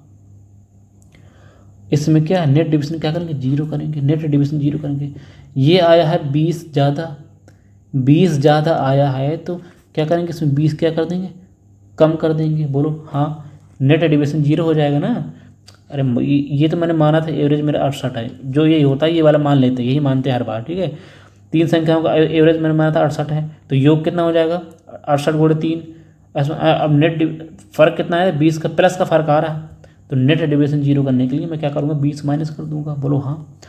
इसमें क्या है, नेट डिविजन क्या करेंगे, 0 करेंगे, नेट डिविजन 0 करेंगे। ये आया है 20 ज़्यादा आया है, तो क्या करेंगे इसमें 20 क्या कर देंगे, कम कर देंगे, बोलो हाँ। नेट डिविजन 0 हो जाएगा ना। अरे ये तो मैंने माना था एवरेज मेरा 68 है, जो ये होता है ये वाला मान लेते हैं, यही मानते हैं हर बार, ठीक है। तीन संख्याओं का एवरेज मैंने माना था 68 है, तो योग कितना हो जाएगा 68 गुणे 3। अब नेट फ़र्क कितना है, 20 का प्लस का फ़र्क आ रहा है, तो नेट डिविजन 0 करने के लिए मैं क्या करूँगा, 20 माइनस कर दूंगा, बोलो हाँ।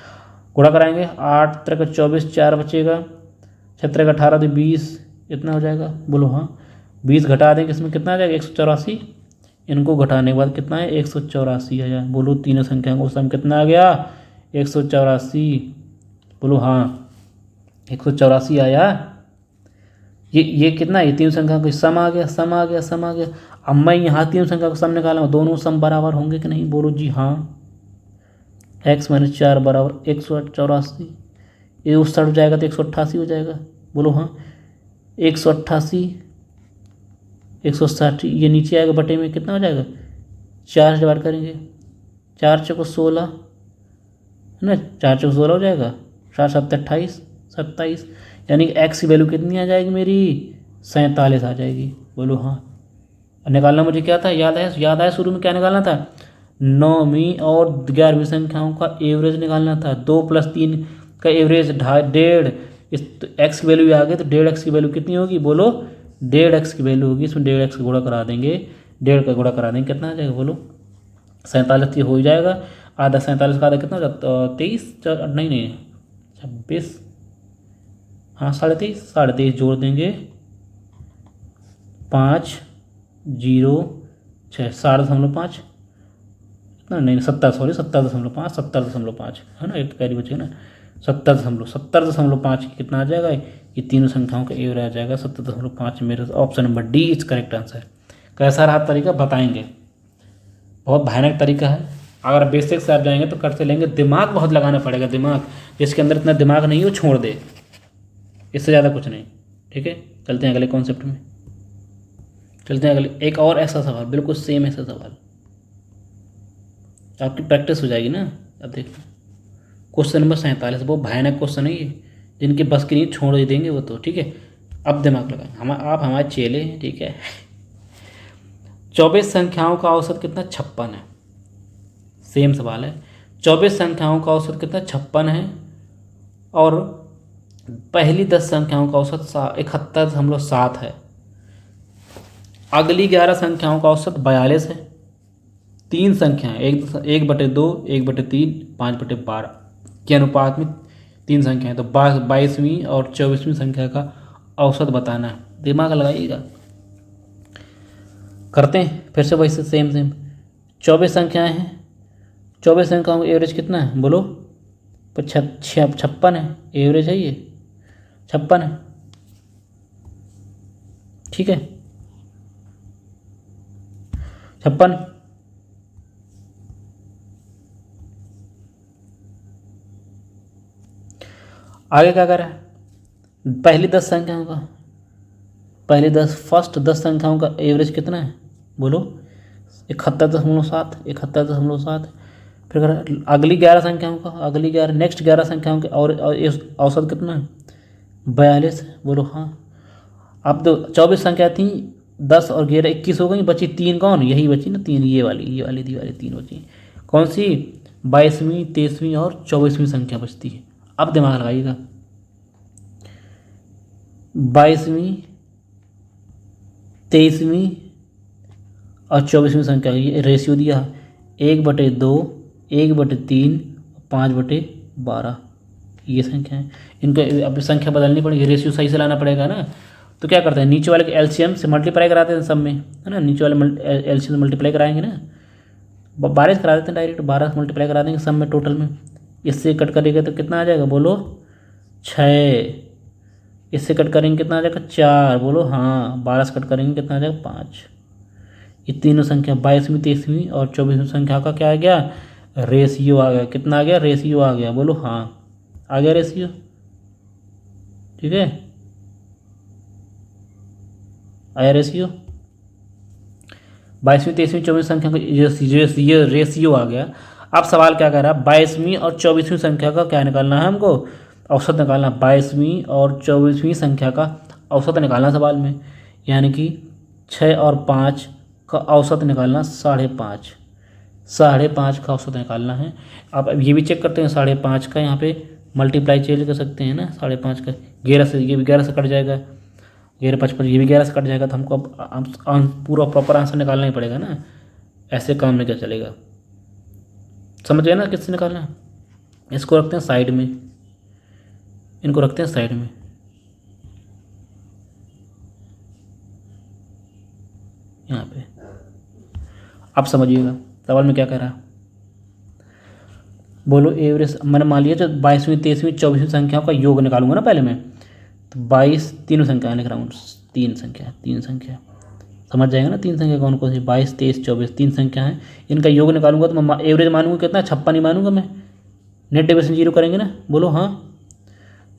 गुणा कराएंगे, 8 3 का 24, 4 बचेगा, 6 3 का 18 तो 20, इतना हो जाएगा, बोलो हाँ। 20 घटा देंगे, इसमें कितना आ जाएगा 184, इनको घटाने के बाद कितना है 184 आया, बोलो तीनों संख्याओं को सम कितना आ गया 184, बोलो हाँ 184 आया। ये कितना है, ये तीन संख्या को सम आ गया। अब मैं यहाँ तीन संख्या को सम निकाला हूँ, दोनों सम बराबर होंगे कि नहीं, बोलो जी हाँ। x माइनस 4 बराबर 184, ये उस साइड हो जाएगा तो 188 हो जाएगा, बोलो हाँ। 188 160 ये नीचे आएगा, बटे में कितना हो जाएगा, 4 से डिवाइड करेंगे, 4 चौको 16 है ना, 4 चौको 16 हो जाएगा, 4 7 28 27, यानी कि x की वैल्यू कितनी आ जाएगी मेरी 47 आ जाएगी, बोलो हाँ। निकालना मुझे क्या था, याद है शुरू में क्या निकालना था, 9वीं और 11वीं संख्याओं का एवरेज निकालना था। 2 + 3 का एवरेज 1.5, इस x की वैल्यू आ गई, तो 1.5x की वैल्यू कितनी होगी, बोलो 1.5x की वैल्यू होगी, इसमें 1.5x का गुणा करा देंगे, 1.5 का गुणा करा देंगे, कितना आ जाएगा, बोलो 47 हो जाएगा। आधा 47 का आधा कितना हो जाता, 23 नहीं 26, हाँ 23.5 जोड़ देंगे, 5 0 6 7.5 इतना नहीं 70.5 है ना, एक कैरी बचेगा ना, 70.5 कितना आ जाएगा, ये तीनों संख्याओं का एवरेज आ जाएगा 70.5। मेरा option number D is correct answer. कैसा रहा तरीका बताएंगे, बहुत भयानक तरीका है, अगर बेसिक से आप जाएंगे तो करते लेंगे, दिमाग बहुत लगाना पड़ेगा, दिमाग जिसके अंदर इतना दिमाग नहीं हो छोड़ दे, इससे ज़्यादा कुछ नहीं, ठीक है। चलते हैं अगले कॉन्सेप्ट में, चलते हैं अगले एक और ऐसा सवाल, बिल्कुल सेम ऐसा सवाल, आपकी प्रैक्टिस हो जाएगी ना। अब देखो क्वेश्चन नंबर 47, बहुत भयानक क्वेश्चन है ये, जिनके बस की नहीं छोड़ ही देंगे वो तो, ठीक है। अब दिमाग लगाएं, आप हमारे चेले हैं, ठीक है। 24 संख्याओं का औसत कितना, 56 है। सेम सवाल है, 24 संख्याओं का औसत कितना 56 है, और पहली 10 संख्याओं का औसत 71.7 है। अगली 11 संख्याओं का औसत 42 है। तीन संख्याएं 1/2, 1/3, 5/12 के अनुपात में 3 संख्याएं, तो 22वीं और 24वीं संख्या का औसत बताना है। दिमाग लगाइएगा। करते हैं फिर से वही से सेम 24 संख्याएं हैं। 24 संख्याओं का एवरेज कितना है बोलो? 56 है, एवरेज है ये 56 है। ठीक है, 56। आगे क्या कर रहा है? पहली 10 संख्याओं का, फर्स्ट 10 संख्याओं का एवरेज कितना है बोलो? 71.7, 71.7। फिर अगली 11 संख्याओं का, नेक्स्ट 11 संख्याओं के और औसत कितना है? 42। बोलो हाँ। अब तो 24 संख्या थी, 10 और 11 21 हो गई, बची 3 कौन? यही बची ना 3, ये वाली 3 बची। कौन सी? 22वीं, 23वीं और 24वीं संख्या बचती है। अब दिमाग लगाइएगा। 22वीं, 23वीं और 24वीं संख्या ये रेशियो दिया 1/2, 1/3, 5/12। ये संख्या है। इनको अब संख्या बदलनी पड़ेगी, रेशियो सही से लाना पड़ेगा ना। तो क्या करते हैं, नीचे वाले के एलसीएम से मल्टीप्लाई कराते हैं सब में, है ना। नीचे वाले एलसीएम से मल्टीप्लाई कराएंगे ना, 12 करा देते हैं डायरेक्ट, 12 से मल्टीप्लाई करा देंगे सब में टोटल में। इससे कट करेंगे तो कितना आ जाएगा बोलो? 6। इससे कट करेंगे कितना आ जाएगा? 4। बोलो हाँ। 12 से कट करेंगे कितना आ जाएगा? 5। ये तीनों संख्या 22वीं, 23वीं और 24वीं संख्या का क्या आ गया? रेशियो आ गया। कितना आ गया? रेशियो आ गया। बोलो हाँ, आ गया रेशियो। ठीक है, आया रेशियो। 22वीं, 23वीं, 24वीं संख्या का ये रेशियो आ गया। अब सवाल क्या कह रहा है? 22वीं और 24वीं संख्या का क्या निकालना है हमको? औसत निकालना। 22वीं और 24वीं संख्या का औसत निकालना सवाल में, यानी कि 6 और 5 का औसत निकालना 5.5। 5.5 का औसत निकालना है। अब ये भी चेक करते हैं 5.5 का, यहाँ पे मल्टीप्लाई चेंज कर सकते हैं ना। 5.5 का 11 से, ये भी 11 से कट जाएगा, 11 55, ये भी 11 से कट जाएगा। तो हमको अब पूरा प्रॉपर आंसर निकालना ही पड़ेगा ना, ऐसे काम में क्या चलेगा। समझ गए ना किससे निकालना है? इसको रखते हैं साइड में, इनको रखते हैं साइड में। यहाँ पे अब समझिएगा सवाल में क्या कह रहा है। बोलो एवरेज। मैंने मान लिया जो 22वीं, 23वीं, 24वीं संख्याओं का योग निकालूंगा ना पहले मैं, तो 22 तीनों संख्या लिख रहा हूँ। 3 संख्या समझ जाएगा ना। 3 संख्या कौन कौन सी? 22, 23, 24, 3 संख्या है। इनका योग निकालूंगा तो मैं एवरेज मानूंगा कितना? 56 ही मानूंगा मैं। नेट डिविजन 0 करेंगे ना। बोलो हाँ।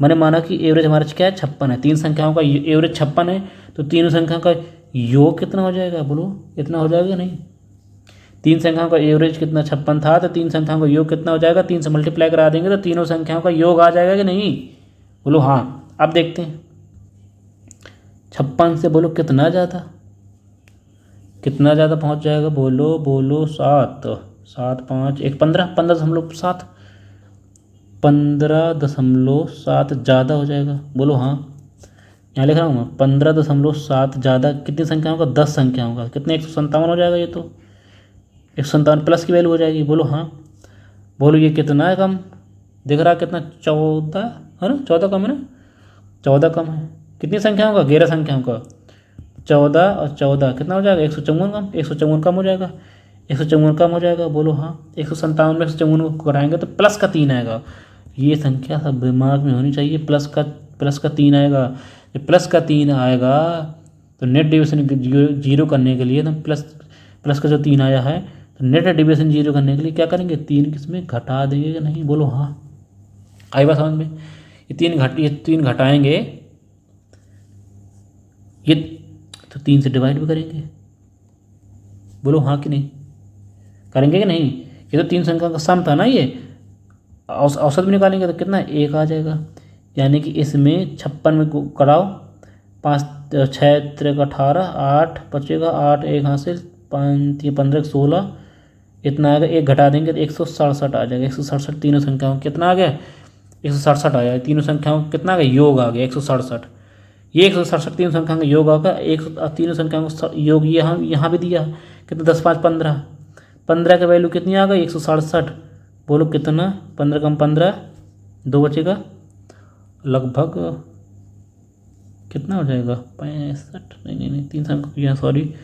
मैंने माना कि एवरेज हमारा क्या है? 56 है। 3 संख्याओं का एवरेज 56 है, तो तीनों संख्याओं का योग कितना हो जाएगा? बोलो इतना हो जाएगा नहीं? 3 संख्याओं का एवरेज कितना? 56 था, तो 3 संख्याओं का योग कितना हो जाएगा? 3 से मल्टीप्लाई करा देंगे तो तीनों संख्याओं का योग आ जाएगा कि नहीं? बोलो हाँ। अब देखते हैं 56 से बोलो कितना ज़्यादा पहुँच जाएगा? बोलो 7, 7, 5, 1, 15, 15.7, 15.7 ज़्यादा हो जाएगा। बोलो हाँ। यहाँ लिख रहा हूँ मैं 15.7 ज़्यादा। कितनी संख्याओं का? 10 संख्याओं का। कितने? 157 हो जाएगा ये तो। 157 प्लस की वैल्यू हो जाएगी। बोलो हाँ। बोलो ये कितना है कम? दिख रहा है कितना? 14 है ना? 14 कम है ना? 14 कम है। कितनी संख्याओं का? 11 संख्याओं का। 14 और 14 कितना हो जाएगा? 154 कम। 154 कम हो जाएगा। 154 कम हो जाएगा। बोलो हाँ। 157 में 154 को कराएंगे तो प्लस का 3 आएगा। ये संख्या सब दिमाग में होनी चाहिए। प्लस का 3 आएगा। जब प्लस का 3 आएगा तो नेट डिविजन 0 करने के लिए तो प्लस का जो 3 आया है, तो नेट डिविजन 0 करने के लिए क्या करेंगे? 3 किसमें घटा देंगे कि नहीं? बोलो हाँ। आई बात समझ में? ये 3 घटाएंगे, ये तो 3 से डिवाइड भी करेंगे। बोलो हाँ कि नहीं? करेंगे कि नहीं? ये तो 3 संख्या का सम था ना। ये औसत भी निकालेंगे तो कितना? 1 आ जाएगा। यानी कि इसमें 56 में कराओ, 5, 6, 3, 18, 8 बचेगा, 8 1 हासिल, 5, 15, 16 इतना आएगा। 1 घटा देंगे तो 167 आ जाएगा। 167 तीनों संख्याओं कितना आ गया? 167 आ जाएगा। तीनों संख्याओं कितना आ गया? योग आ गया 167। ये 167 तीनों संख्याओं का योग होगा। तीनों संख्याओं का योग ये हम यहाँ भी दिया कितना? 10, 5, 15। 15 का वैल्यू कितनी आ गई? 167। बोलो कितना? 15 कम 15, 2 बचेगा, लगभग कितना हो जाएगा 65, नहीं 3 अंक यहाँ, सॉरी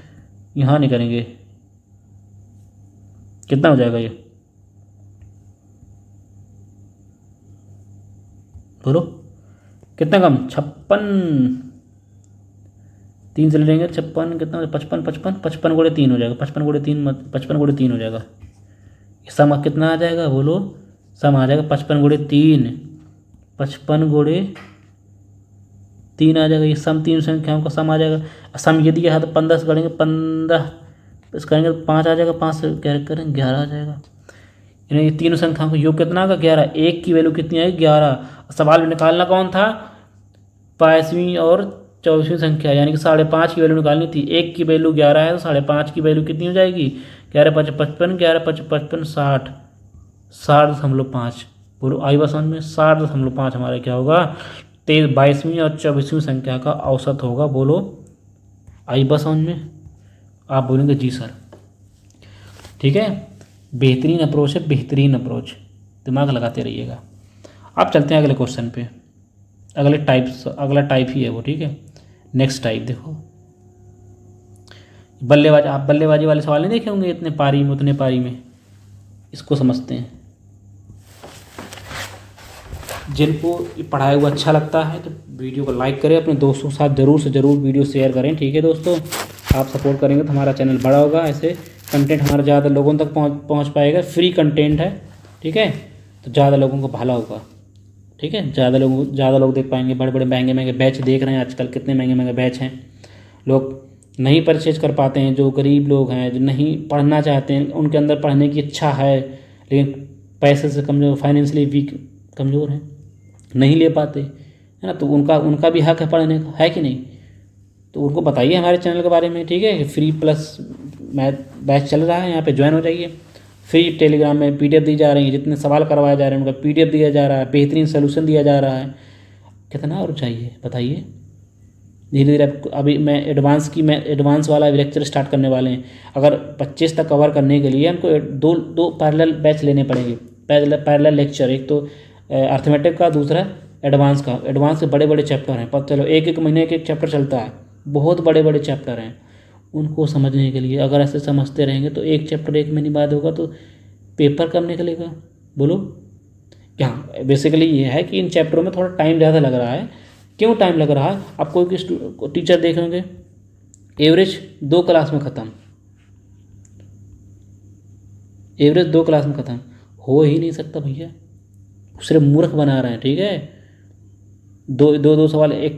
यहाँ नहीं करेंगे, कितना हो जाएगा ये बोलो, कितना कम, 56, 3 से ले लेंगे 56, कितना 55, 55, 55 × 3 हो जाएगा, 55 × 3 हो जाएगा। सम कितना आ जाएगा बोलो, सम आ जाएगा 55 × 3, 55 × 3 आ जाएगा। ये सम तीन संख्याओं का सम आ जाएगा। सम ये दिया है तो 15 से करेंगे 15, इस करेंगे तो 5 आ जाएगा, 5 से क्या करेंगे 11 आ जाएगा। यानी ये तीनों संख्याओं का योग कितना का 11। एक की वैल्यू कितनी आएगी 11। सवाल में निकालना कौन था 22वीं और 24वीं संख्या, यानी कि 5.5 की वैल्यू निकालनी थी। एक की वैल्यू 11 है तो 5.5 की वैल्यू कितनी हो जाएगी 11 × 5 = 55, 11 × 5 = 55, 60, 60.5। बोलो आई बस में 60.5 हमारा क्या होगा 22वीं और 24वीं संख्या का औसत होगा। बोलो आई बस में, आप बोलेंगे जी सर। ठीक है, बेहतरीन अप्रोच है, बेहतरीन अप्रोच, दिमाग लगाते रहिएगा। अब चलते हैं अगले क्वेश्चन पे। अगला टाइप ही है वो। ठीक है, नेक्स्ट टाइप देखो, बल्लेबाज। आप बल्लेबाजी वाले सवाल नहीं देखे होंगे, इतने पारी में उतने पारी में। इसको समझते हैं। जिनको पढ़ाया हुआ अच्छा लगता है तो वीडियो को लाइक करें, अपने दोस्तों के साथ ज़रूर से ज़रूर वीडियो शेयर करें। ठीक है दोस्तों, आप सपोर्ट करेंगे तो हमारा चैनल बड़ा होगा, ऐसे कंटेंट हमारा ज़्यादा लोगों तक पहुंच पाएगा। फ्री कंटेंट है, ठीक है, तो ज़्यादा लोगों को भला होगा। ठीक है, ज़्यादा लोग देख पाएंगे। बड़े बड़े महंगे महंगे बैच देख रहे हैं आजकल, कितने महंगे महंगे बैच हैं। लोग नहीं परचेज कर पाते हैं, जो गरीब लोग हैं, जो नहीं पढ़ना चाहते हैं, उनके अंदर पढ़ने की इच्छा है लेकिन पैसे से कमज़ोर, फाइनेंशियली वीक, कमज़ोर हैं, नहीं ले पाते, है ना। तो उनका भी हक है पढ़ने का, है कि नहीं। तो उनको बताइए हमारे चैनल के बारे में। ठीक है, फ्री प्लस मैथ बैच चल रहा है, यहाँ पे ज्वाइन हो जाइए। फ्री टेलीग्राम में PDF दी जा रही है, जितने सवाल करवाए जा रहे हैं उनका PDF दिया जा रहा है, बेहतरीन सोल्यूशन दिया जा रहा है। कितना और चाहिए बताइए। धीरे धीरे अभी मैं एडवांस वाला लेक्चर स्टार्ट करने वाले हैं। अगर 25 तक कवर करने के लिए हमको दो पैरेलल बैच लेने पड़ेंगे, पैरेलल लेक्चर। एक तो अर्थमेटिक का, दूसरा एडवांस का। एडवांस के बड़े बड़े चैप्टर हैं, पता चलो एक महीने एक चैप्टर चलता है, बहुत बड़े बड़े चैप्टर हैं। उनको समझने के लिए अगर ऐसे समझते रहेंगे तो एक चैप्टर 1 महीने बाद होगा तो पेपर कब निकलेगा बोलो। क्या बेसिकली ये है कि इन चैप्टरों में थोड़ा टाइम ज़्यादा लग रहा है। क्यों टाइम लग रहा है, आप कोई भी टीचर देख लेंगे, एवरेज 2 क्लास में ख़त्म, एवरेज 2 क्लास में ख़त्म हो ही नहीं सकता भैया, सिर्फ मूर्ख बना रहे हैं। ठीक है, दो सवाल, एक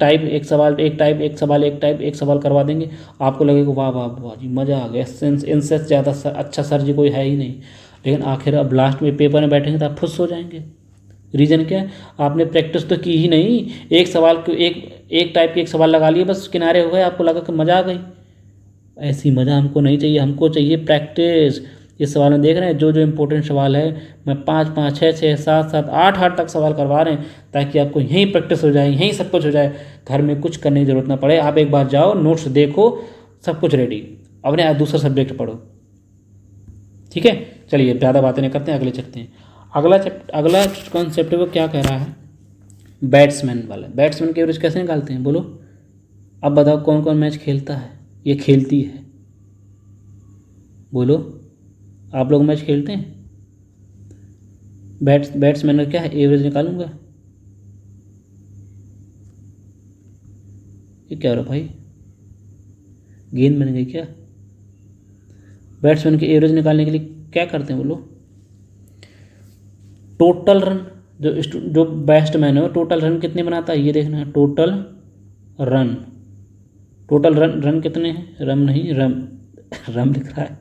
सवाल करवा देंगे, आपको लगेगा वाह वाह वाह जी मज़ा आ गया, इनसे ज़्यादा अच्छा सर जी कोई है ही नहीं। लेकिन आखिर अब लास्ट में पेपर में बैठेंगे तो आप खुश हो जाएंगे। रीज़न क्या है, आपने प्रैक्टिस तो की ही नहीं। एक सवाल को एक टाइप के एक सवाल लगा लिए, बस किनारे हो गए, आपको लगा कि मज़ा आ गई। ऐसी मज़ा हमको नहीं चाहिए, हमको चाहिए प्रैक्टिस। इस सवाल में देख रहे हैं जो इम्पोर्टेंट सवाल है, मैं 5 5 6 6 7 7 8 8 तक सवाल करवा रहे हैं, ताकि आपको यहीं प्रैक्टिस हो जाए, यहीं सब कुछ हो जाए, घर में कुछ करने की ज़रूरत ना पड़े। आप एक बार जाओ, नोट्स देखो, सब कुछ रेडी, अपने दूसरा सब्जेक्ट पढ़ो। ठीक है, चलिए ज़्यादा बातें नहीं करते हैं, अगले चलते हैं। अगला कॉन्सेप्ट वो क्या कह रहा है, बैट्समैन वाला। बैट्समैन की एवरेज कैसे निकालते हैं बोलो। अब बताओ कौन कौन मैच खेलता है, ये खेलती है, बोलो। आप लोग मैच खेलते हैं, बैट्समैन का क्या है, एवरेज निकालूंगा। ये क्या हो रहा भाई, गेंद बन गई क्या। बैट्समैन की एवरेज निकालने के लिए क्या करते हैं बोलो। टोटल रन, जो बैट्समैन है वो टोटल रन कितने बनाता है ये देखना है। टोटल रन कितने हैं, रम नहीं रम लिख रहा है,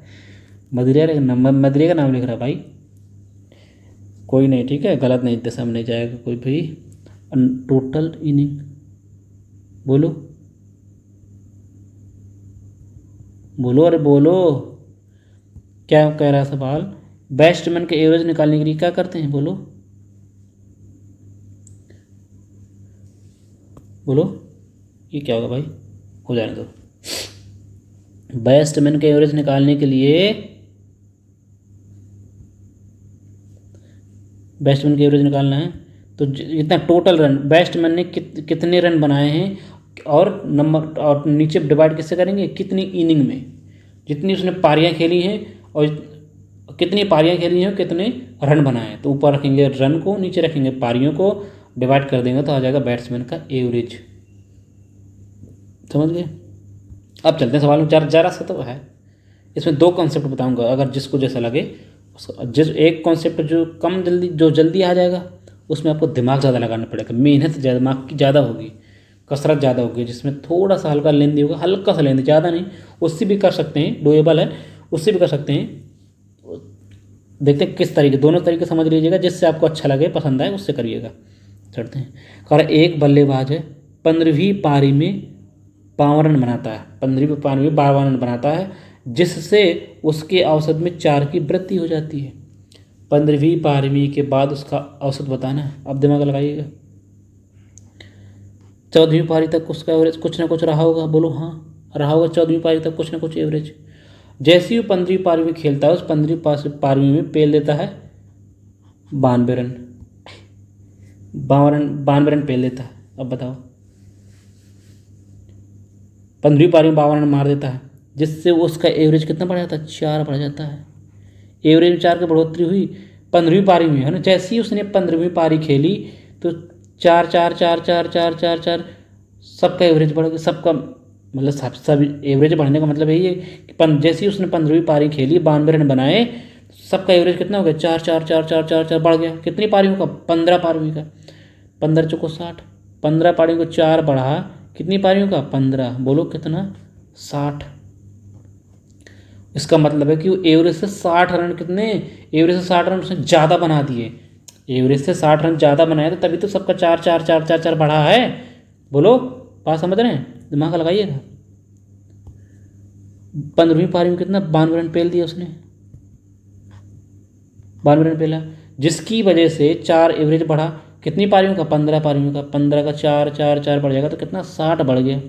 मदरिया का नाम लिख रहा है भाई, कोई नहीं। ठीक है, गलत नहीं दिशा में नहीं जाएगा कोई भी। टोटल इनिंग बोलो, अरे बोलो, क्या कह रहा है सवाल। बैट्समैन के एवरेज निकालने के लिए क्या करते हैं बोलो, ये क्या होगा भाई, हो जाने दो। बैट्समैन के एवरेज निकालने के लिए, बैट्समैन की एवरेज निकालना है तो इतना टोटल रन, बैट्समैन ने कितने रन बनाए हैं, और नंबर, और नीचे डिवाइड किससे करेंगे, कितनी इनिंग में, जितनी उसने पारियां खेली हैं और कितनी पारियां खेली हैं, कितने रन बनाए हैं। तो ऊपर रखेंगे रन को, नीचे रखेंगे पारियों को, डिवाइड कर देंगे तो आ जाएगा बैट्समैन का एवरेज। समझ गए। अब चलते हैं सवाल में। जरा सा तो है, इसमें दो कॉन्सेप्ट बताऊंगा, अगर जिसको जैसा लगे उसको। जिस एक कॉन्सेप्ट जो जल्दी आ जाएगा, उसमें आपको दिमाग ज़्यादा लगाना पड़ेगा, मेहनत ज़्यादा, दिमाग की ज़्यादा होगी, कसरत ज़्यादा होगी। जिसमें थोड़ा सा हल्का लेंदी होगा, हल्का सा लेंदी, ज़्यादा नहीं, उससे भी कर सकते हैं, डोएबल है, उससे भी कर सकते हैं। देखते हैं किस तरीके, दोनों तरीके समझ लीजिएगा, जिससे आपको अच्छा लगे, पसंद आए, उससे करिएगा। चढ़ते हैं। और एक बल्लेबाज है 15वीं पारी में 52 रन बनाता है, 15वीं पारी में 52 रन बनाता है, जिससे उसके औसत में 4 की वृद्धि हो जाती है। 15वीं पारी के बाद उसका औसत बताना है। अब दिमाग लगाइएगा। 14वीं पारी तक उसका एवरेज कुछ ना कुछ रहा होगा, बोलो हाँ रहा होगा। 14वीं पारी तक कुछ ना कुछ एवरेज। जैसे ही वो 15वीं पारी में खेलता है, उस 15वीं पारी में पेल देता है 92 रन, 92 रन पेल देता है। अब बताओ, 15वीं पारी में 52 रन मार देता है, जिससे उसका एवरेज कितना बढ़ जाता है, 4 बढ़ जाता है। एवरेज में 4 की बढ़ोतरी हुई 15वीं पारी में, है ना। जैसे ही उसने 15वीं पारी खेली तो 4 4 4 4 4 4 4 सबका एवरेज बढ़ गया, सबका मतलब सब एवरेज बढ़ने का मतलब यही है कि जैसे ही उसने 15वीं पारी खेली, 92 रन बनाए, सबका एवरेज कितना हो गया, 4 4 4 4 4 4 बढ़ गया। कितनी पारियों का, 15 पारियों का, 15 चौको 60, 15 पारियों को 4 बढ़ा, कितनी पारियों का, 15, बोलो कितना, 60। इसका मतलब है कि वो एवरेज से 60 रन, कितने, एवरेज से 60 रन उसने ज़्यादा बना दिए। एवरेज से 60 रन ज़्यादा बनाए, तो तभी तो सबका 4 4 4 4 4 बढ़ा है। बोलो, बात समझ रहे हैं, दिमाग लगाइएगा। 15वीं पारी में कितना, 92 रन पेल दिया उसने, 92 रन पेला, जिसकी वजह से 4 एवरेज बढ़ा। कितनी पारियों का, 15 पारियों का, 15 का 4 4 4 बढ़ जाएगा तो कितना, 60 बढ़ गया,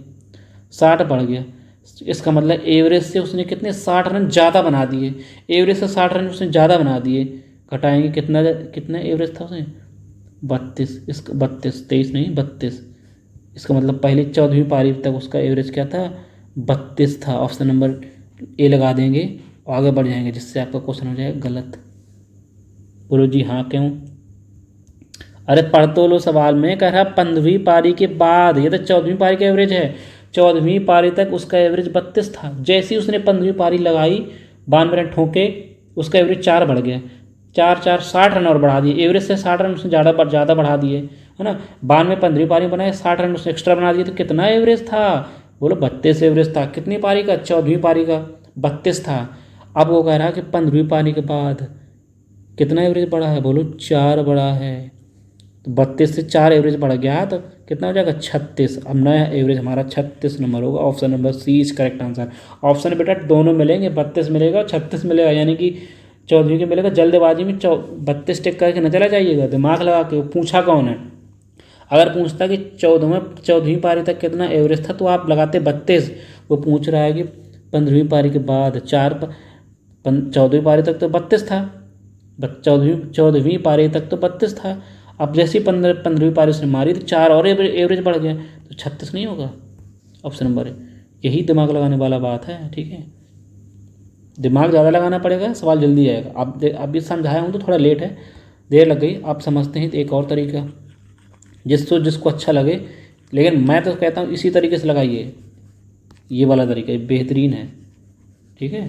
60 बढ़ गया। इसका मतलब एवरेज से उसने कितने, 60 रन ज़्यादा बना दिए। एवरेज से 60 रन उसने ज़्यादा बना दिए। घटाएंगे कितना, कितना एवरेज था उसने, 32। इसका 32, 23 नहीं, 32। इसका मतलब पहले 14वीं पारी तक उसका एवरेज क्या था, 32 था। ऑप्शन नंबर ए लगा देंगे और आगे बढ़ जाएंगे, जिससे आपका क्वेश्चन हो जाएगा गलत। बोलो जी हाँ क्यों। अरे पढ़ तो लो, सवाल में कह रहा 15वीं पारी के बाद, ये तो 14वीं पारी का एवरेज है। 14वीं पारी तक उसका एवरेज 32 था। जैसे ही उसने 15वीं पारी लगाई, 92 रन ठोके, उसका एवरेज 4 बढ़ गया, 4 4 60 रन और बढ़ा दिए। एवरेज से 60 रन उसने ज़्यादा बढ़ा दिए, है ना। 92 15वीं पारी में बनाए, 60 रन उसने एक्स्ट्रा बना दिए, तो कितना एवरेज था, बोलो 32 एवरेज था। कितनी पारी का, 14वीं पारी का 32 था। अब वो कह रहा है कि 15वीं पारी के बाद कितना एवरेज बढ़ा है, बोलो 4 बढ़ा है। तो 32 से 4 एवरेज बढ़ गया तो कितना हो जाएगा, 36। अब नया एवरेज हमारा 36 नंबर होगा। Option number C is correct answer. Option बेटा दोनों मिलेंगे, 32 मिलेगा, 36 मिलेगा, यानी कि 14वीं के मिलेगा। जल्दबाजी में 32 टिक करके न चला जाइएगा, दिमाग लगा के। पूछा कौन है, अगर पूछता कि 14वीं पारी तक कितना एवरेज था तो आप लगाते 32। वो पूछ रहा है कि 15वीं पारी के बाद 14वीं पारी तक तो 32 था, 14वीं पारी तक तो 32 था। अब जैसे ही 15वीं पारी उसने मारी तो 4 और एवरेज बढ़ गया, तो 36 नहीं होगा। ऑप्शन नंबर है, यही दिमाग लगाने वाला बात है, ठीक है। दिमाग ज़्यादा लगाना पड़ेगा, सवाल जल्दी आएगा। आप भी समझाया हूँ तो थोड़ा लेट है, देर लग गई। आप समझते हैं तो एक और तरीका, जिसको अच्छा लगे, लेकिन मैं तो कहता हूँ इसी तरीके से लगाइए। ये वाला तरीका ये बेहतरीन है, ठीक है।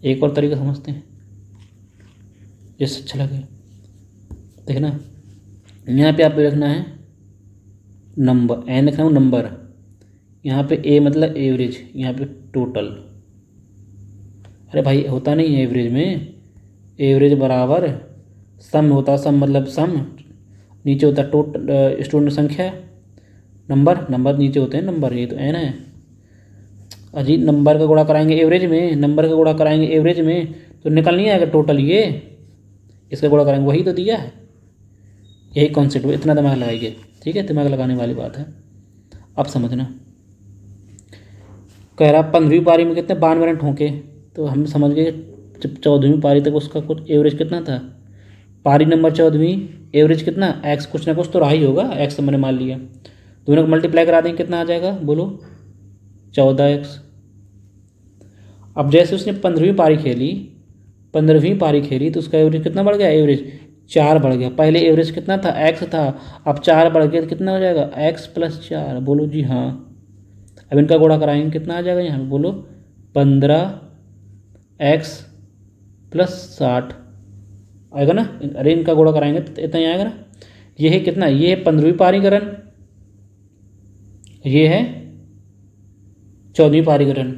एक और तरीका समझते हैं, जिससे अच्छा लगे। देखना, यहाँ पे आपको लिखना है नंबर, एन लिखना हूँ नंबर, यहाँ पे ए मतलब एवरेज, यहाँ पे टोटल। अरे भाई होता नहीं है एवरेज में, एवरेज बराबर सम होता, सम मतलब सम, नीचे होता टोटल स्टूडेंट संख्या, नंबर नीचे होते हैं नंबर, ये तो एन है। अजी नंबर का गुणा कराएंगे एवरेज में, नंबर का गुणा कराएंगे एवरेज में तो निकल नहीं आएगा टोटल, ये इसका गुणा करेंगे, वही तो दिया है। यही कॉन्सेप्ट, इतना दिमाग लगाइए, ठीक है, दिमाग लगाने वाली बात है। अब समझना, कह रहा 15वीं पारी में कितने 92 रन ठोके, तो हम समझ गए जब 14वीं पारी तक उसका कुछ एवरेज कितना था, पारी नंबर 14वीं, एवरेज कितना एक्स, कुछ ना कुछ तो रहा ही होगा, एक्स मैंने मान लिया, दोनों को मल्टीप्लाई करा देंगे कितना आ जाएगा बोलो 14x। अब जैसे उसने 15वीं पारी खेली, 15वीं पारी खेली तो उसका एवरेज कितना बढ़ गया, एवरेज 4 बढ़ गया। पहले एवरेज कितना था x था, अब 4 बढ़ गया तो कितना हो जाएगा x + 4, बोलो जी हाँ। अब इनका गुणा कराएंगे कितना आ जाएगा यहाँ पे बोलो 15x + 60 आएगा ना। अरे इनका गुणा कराएंगे तो इतना ही आएगा ना। ये है कितना, ये है 15वीं पारी का रन, ये है 14वीं पारी का रन,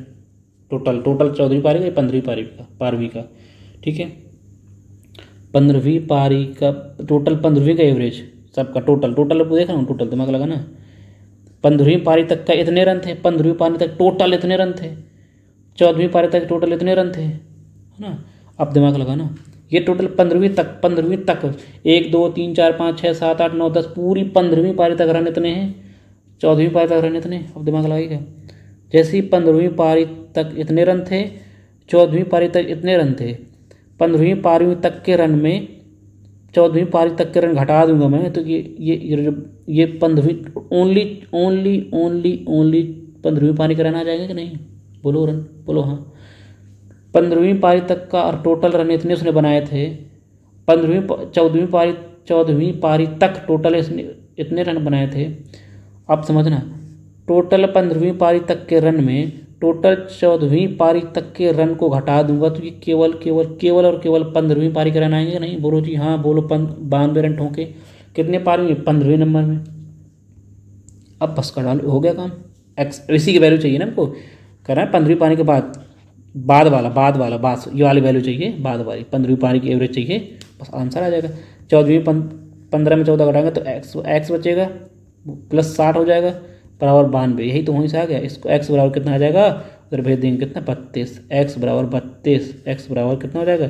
टोटल 14वीं पारी का, 15वीं पारी का, 12वीं का, ठीक है। 15वीं पारी का टोटल, 15वीं का एवरेज सबका टोटल अब देख रहा हूँ, टोटल दिमाग लगा ना। 15वीं पारी तक का इतने रन थे, 15वीं पारी तक टोटल इतने रन थे, 14वीं पारी तक टोटल इतने रन थे, है ना। अब दिमाग लगा ना, ये टोटल 15वीं तक 1 2 3 4 5 6 7 8 9 10 पूरी 15वीं पारी तक रन इतने हैं, 14वीं पारी तक रन इतने। अब दिमाग लगाइएगा, जैसे ही 15वीं पारी तक इतने रन थे, 14वीं पारी तक इतने रन थे, 15वीं पारी तक के रन में 14वीं पारी तक के रन घटा दूंगा मैं, तो ये 15वीं ओनली 15वीं पारी के रन आ जाएंगे कि नहीं, बोलो रन, बोलो हाँ। 15वीं पारी तक का और टोटल रन इतने उसने बनाए थे, 14वीं पारी तक टोटल इसने इतने रन बनाए थे। अब समझना, टोटल 15वीं पारी तक के रन में टोटल 14वीं पारी तक के रन को घटा दूंगा तो ये केवल और केवल 15वीं पारी के रन आएंगे नहीं, बोलो जी हाँ, बोलो 92 रन ठोके, कितने पारी में, 15वें नंबर में। अब बस कर डालो, हो गया काम। एक्स इसी की वैल्यू चाहिए ना हमको, करना है 15वीं पारी के बाद ये वाली वैल्यू चाहिए, बाद वाली 15वीं पारी की एवरेज चाहिए, बस आंसर आ जाएगा। 15 में 14 घटाएंगे तो एक्स बचेगा + 60 हो जाएगा बराबर 92, यही तो वहीं से आ गया। इसको x बराबर कितना आ जाएगा, उधर भेज देंगे कितना 32, x बराबर 32, x बराबर कितना हो जाएगा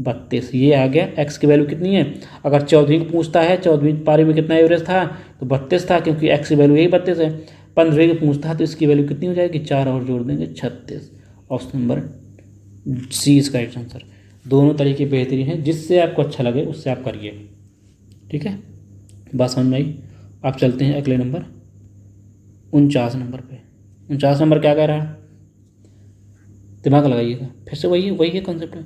32, ये आ गया। x की वैल्यू कितनी है, अगर 14वीं को पूछता है 14वीं पारी में कितना एवरेज था तो 32 था, क्योंकि x की वैल्यू यही 32 है। 15वीं की पूछता है तो इसकी वैल्यू कितनी हो जाएगी, 4 और जोड़ देंगे 36। ऑप्शन नंबर सी इसका राइट आंसर। दोनों तरीके बेहतरीन हैं, जिससे आपको अच्छा लगे उससे आप करिए, ठीक है। बात समझ में आई। आप चलते हैं अगले नंबर 49 नंबर पे। 49 नंबर क्या कह रहा है, दिमाग लगाइएगा, फिर से वही है कॉन्सेप्ट में।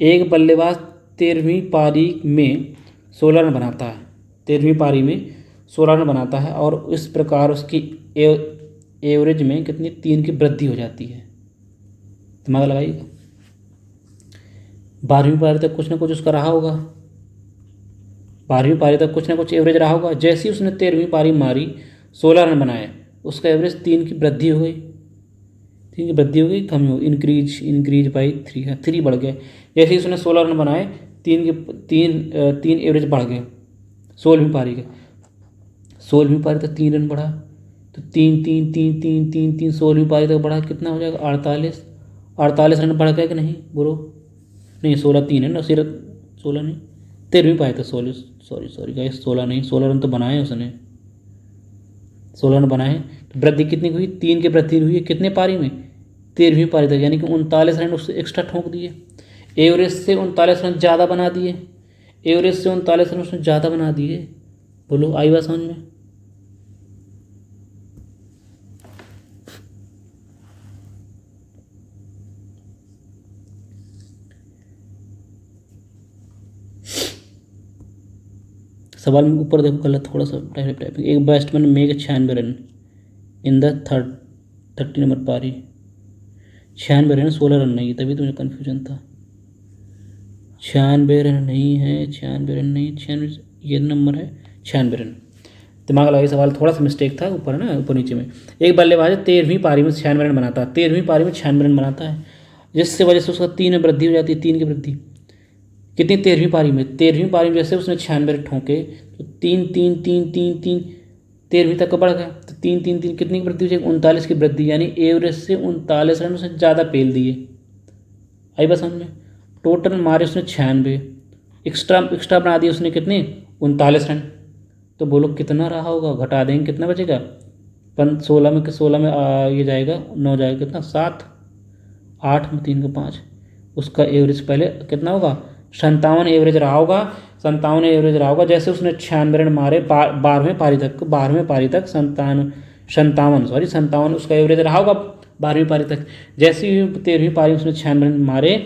एक बल्लेबाज 13वीं पारी में 16 रन बनाता है, 13वीं पारी में 16 रन बनाता है और इस प्रकार उसकी एवरेज में कितनी 3 की वृद्धि हो जाती है। दिमाग लगाइएगा, 12वीं पारी तक कुछ ना कुछ उसका रहा होगा, 12वीं पारी तक कुछ ना कुछ एवरेज रहा होगा। जैसे ही उसने 13वीं पारी मारी, 16 रन बनाए, उसका एवरेज 3 की वृद्धि हो गई, 3 की वृद्धि हो गई, कमी हो, इंक्रीज बाई 3 बढ़ गया। जैसे ही उसने 16 रन बनाए, 3 एवरेज बढ़ गए 16वीं पारी के, 16वीं पारी तक 3 रन बढ़ा, तो 3 16वीं पारी तक बढ़ा, कितना हो जाएगा 48 रन बढ़ गए कि नहीं, बोलो नहीं, 16 3 है ना, सिर्फ 16 नहीं, 13वीं पारी तक 16, सॉरी गाइस 16 नहीं, 16 रन तो बनाए उसने, 16 रन बनाए, तो वृद्धि कितनी हुई, 3 की वृद्धि हुई है कितने पारी में, 13वीं पारी तक, यानी कि 39 रन उससे एक्स्ट्रा ठोक दिए, एवरेज से 39 रन ज़्यादा बना दिए, एवरेज से 39 रन उसने ज़्यादा बना दिए। बोलो आई बात समझ में। सवाल में ऊपर देखो, गलत थोड़ा सा टाइपिंग। एक batsman make 96 run in the 30 number पारी, 96 रन, 16 रन नहीं, तभी तो मुझे कन्फ्यूजन था। 96 रन नहीं है, 96 रन नहीं, 96 ये नंबर है, 96 रन। दिमाग लगाइए, सवाल थोड़ा सा मिस्टेक था ऊपर, है ना, ऊपर नीचे में। एक बल्लेबाज 13वीं पारी में 96 रन बनाता है, 13वीं पारी में 96 रन बनाता है, जिससे वजह से उसका 3 में वृद्धि हो जाती है, 3 की वृद्धि कितनी 13वीं पारी में, 13वीं पारी में जैसे उसने 96 रन ठोके तो 3 13वीं तक का बढ़ गया, तो 3 कितनी की वृद्धि हो जाएगी, 39 की वृद्धि, यानी एवरेज से 39 रन उसने ज़्यादा पेल दिए। आई बस समझ में। टोटल मारे उसने 96, एक्स्ट्रा बना दिए उसने कितने 39 रन, तो बोलो कितना रहा होगा, घटा देंगे कितना बचेगा, 16 में ये जाएगा 9 जाएगा, कितना 7, 8 में 3 का 5, उसका एवरेज पहले कितना होगा 57 एवरेज रहा होगा, 57 एवरेज रहा होगा। जैसे उसने 96 रन मारे 12वें पारी तक 57 उसका एवरेज रहा होगा 12वीं पारी तक। जैसे ही 13वीं पारी में उसने 96 रन मारे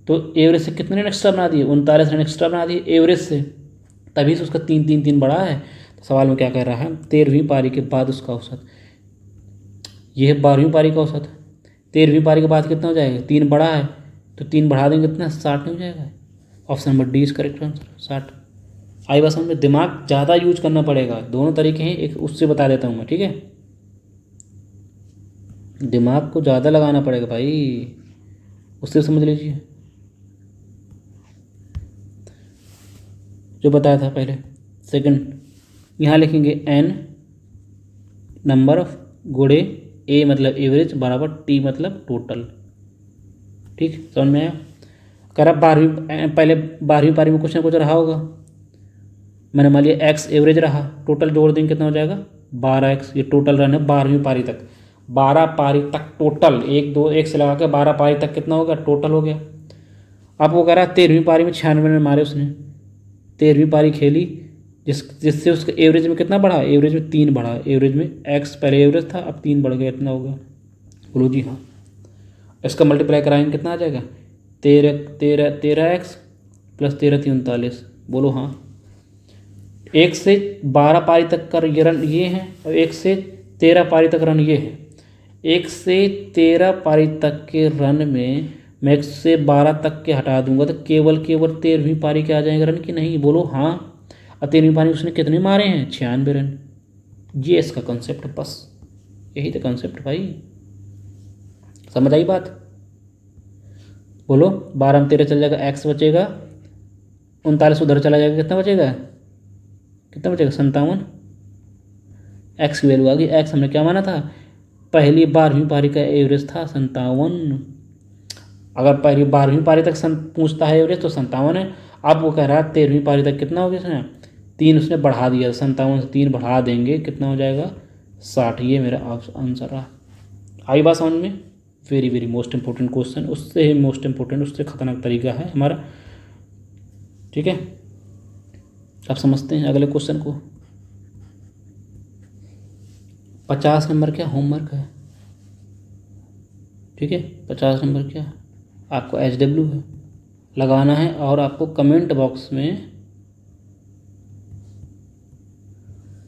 तो एवरेज से कितने रन एक्स्ट्रा बना दिए, 39 रन एक्स्ट्रा बना दिए एवरेज से, तभी से उसका 3-3-3 बढ़ा है। तो सवाल में क्या कह रहा है, 13वीं पारी के बाद उसका औसत, ये है 12वीं पारी का औसत। 13वीं पारी के बाद कितना हो जाएगा, 3 बढ़ा है तो 3 बढ़ा देंगे कितना, 60 हो जाएगा। Option number D is correct answer, 60। आई बात समझ में, दिमाग ज़्यादा यूज करना पड़ेगा। दोनों तरीके हैं, एक उससे बता देता हूँ मैं, ठीक है। दिमाग को ज़्यादा लगाना पड़ेगा भाई, उससे समझ लीजिए जो बताया था पहले। सेकंड, यहाँ लिखेंगे n नंबर ऑफ गुणे a मतलब एवरेज बराबर t मतलब टोटल। ठीक, समझ में आया। कह रहा 12वीं पारी में कुछ ना कुछ रहा होगा, मैंने मान लिया x एवरेज रहा, टोटल जोड़ देंगे कितना हो जाएगा 12x। ये टोटल रन है 12वीं पारी तक, 12 पारी तक टोटल, 1 से लगा के 12 पारी तक कितना हो गया, टोटल हो गया। अब वो कह रहा है 13वीं पारी में 96 रन मारे उसने, 13वीं पारी खेली जिससे उसके एवरेज में कितना बढ़ा, एवरेज में 3 बढ़ा। एवरेज में x पहले एवरेज था, अब 3 बढ़ गया, इतना हो गया। बोलो जी हाँ। इसका मल्टीप्लाई कराएंगे कितना आ जाएगा, 13x प्लस 13×3 = 39। बोलो हाँ। 1 से 12 पारी तक का ये रन ये है, और 1 से 13 पारी तक रन ये है। 1 से 13 पारी तक के रन में मैं 1 से 12 तक के हटा दूंगा तो केवल 13वीं पारी के आ जाएंगे रन, कि नहीं, बोलो हाँ। और 13वीं पारी उसने कितने मारे हैं, 96 रन। ये इसका कॉन्सेप्ट, बस यही तो कॉन्सेप्ट भाई, समझ आई बात। बोलो 12 में 13 चल जाएगा, x बचेगा, 39 उधर चला जाएगा, कितना बचेगा 57। x की वैल्यू आ गई। x हमने क्या माना था, पहली 12वीं पारी का एवरेज था 57। अगर पहली 12वीं पारी तक पूछता है एवरेज तो 57 है। अब वो कह रहा है 13वीं पारी तक कितना हो गया उसने, 3 उसने बढ़ा दिया, 57 से 3 बढ़ा देंगे कितना हो जाएगा 60। ये मेरा आंसर रहा। आई बात समझ में। Very very most important question, उससे ही मोस्ट इंपॉर्टेंट, उससे खतरनाक तरीका है हमारा, ठीक है। अब समझते हैं अगले क्वेश्चन को। 50 नंबर क्या होमवर्क है, ठीक है। 50 नंबर क्या आपको HW है लगाना है, और आपको कमेंट बॉक्स में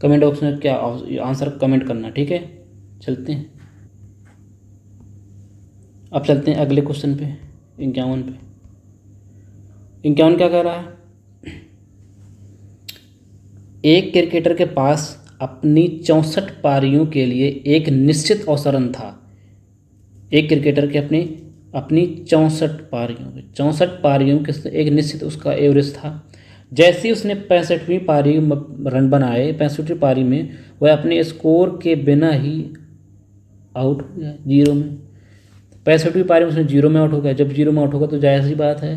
क्या आंसर कमेंट करना, ठीक है। चलते हैं, अब चलते हैं अगले क्वेश्चन पे, 51 पे। 51 क्या कह रहा है, एक क्रिकेटर के पास अपनी 64 पारियों के लिए एक निश्चित अवसरण था। एक क्रिकेटर के अपनी 64 पारियों के एक निश्चित उसका एवरेज था। जैसे ही उसने 65वीं पारी में रन बनाए, 65वीं पारी में वह अपने स्कोर के बिना ही आउट हो गया, 0 में। 65वीं पारी में उसने 0 में आउट हो गया। जब 0 में आउट होगा तो जायज़ सी बात है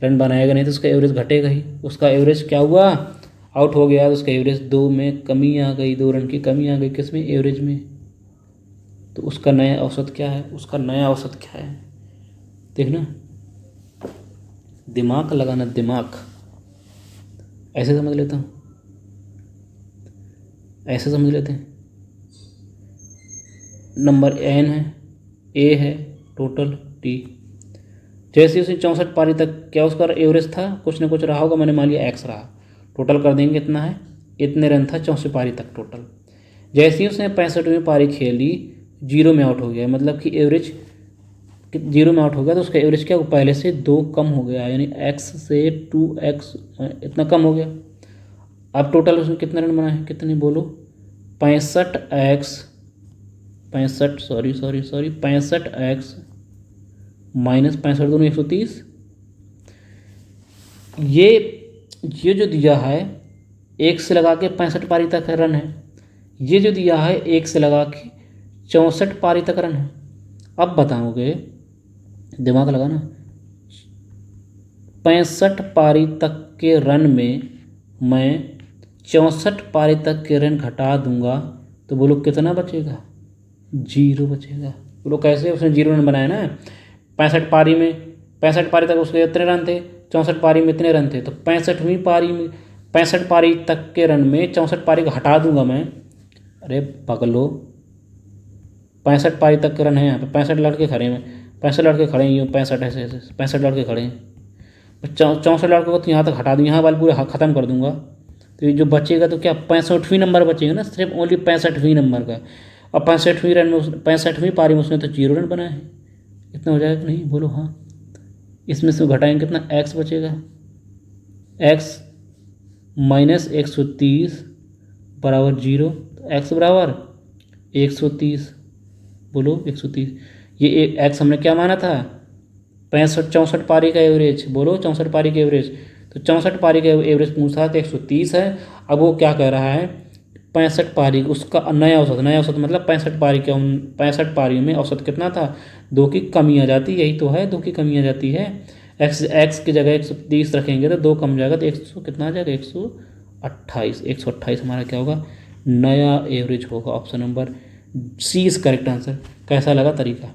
रन बनाएगा नहीं तो उसका एवरेज घटेगा ही। उसका एवरेज क्या हुआ, आउट हो गया तो उसका एवरेज 2 में कमी आ गई, 2 रन की कमी आ गई, किस में, एवरेज में। तो उसका नया औसत क्या है, उसका नया औसत क्या है, देखना, दिमाग लगाना, दिमाग। ऐसे समझ लेता हूँ, ऐसे समझ लेते हैं। नंबर n है, a है, टोटल t। जैसे उसने 64 पारी तक क्या उसका एवरेज था, कुछ ना कुछ रहा होगा, मैंने मान लिया x रहा, टोटल कर देंगे कितना है, इतने रन था 64 पारी तक टोटल। जैसे ही उसने 65वीं पारी खेली 0 में आउट हो गया, मतलब कि एवरेज 0 में आउट हो गया तो उसका एवरेज क्या पहले से 2 कम हो गया, यानी x से 2x इतना कम हो गया। अब टोटल उसने कितने रन बनाए हैं, कितने बोलो, 65x माइनस 65 दोनों 130। ये जो दिया है 1 से लगा के 65 पारी तक रन है, ये जो दिया है 1 से लगा के 64 पारी तक रन है। अब बताओगे, दिमाग लगाना, 65 पारी तक के रन में मैं 64 पारी तक के रन घटा दूंगा तो बोलो कितना बचेगा, 0 बचेगा। बोलो कैसे, उसने 0 रन बनाया ना 65 पारी में, 65 पारी तक उसके कितने रन थे, 64 पारी में इतने रन थे, तो 65वीं पारी में 65 पारी तक के रन में 64 पारी को हटा दूंगा मैं। अरे पगलो, 65 पारी तक के रन है यहाँ पे, 65 लड़के खड़े हैं, 65 लड़के खड़े हैं, यूँ 65 ऐसे ऐसे 65 लड़के खड़े हैं, 64 लड़कों को तो यहाँ तक हटा दूँ, यहाँ वाले पूरे ख़त्म कर दूंगा। तो ये जो बचेगा तो क्या 65वीं नंबर बचेगा ना, सिर्फ ओनली 65वीं नंबर का। और 65वीं रन में 65वीं पारी में उसने तो 0 रन बनाए हैं। इतना हो जाएगा कि नहीं, बोलो हाँ। इसमें से घटाएंगे कितना, एक्स बचेगा, एक्स माइनस 130 बराबर 0, तो एक्स बराबर 130, बोलो 130। ये एक्स हमने क्या माना था, 64 पारी का एवरेज, बोलो 64 पारी का एवरेज। तो 64 पारी का एवरेज पूछा था, 130 है। अब वो क्या कह रहा है, 65 पारी उसका नया औसत मतलब 65 पारियों में औसत कितना था, 2 की कमी आ जाती है, यही तो है, 2 की कमी आ जाती है। एक्स की जगह 130 रखेंगे तो 2 कम जाएगा, तो 100 कितना आ जाएगा, 128 हमारा क्या होगा, नया एवरेज होगा। Option number C is correct answer. कैसा लगा तरीका,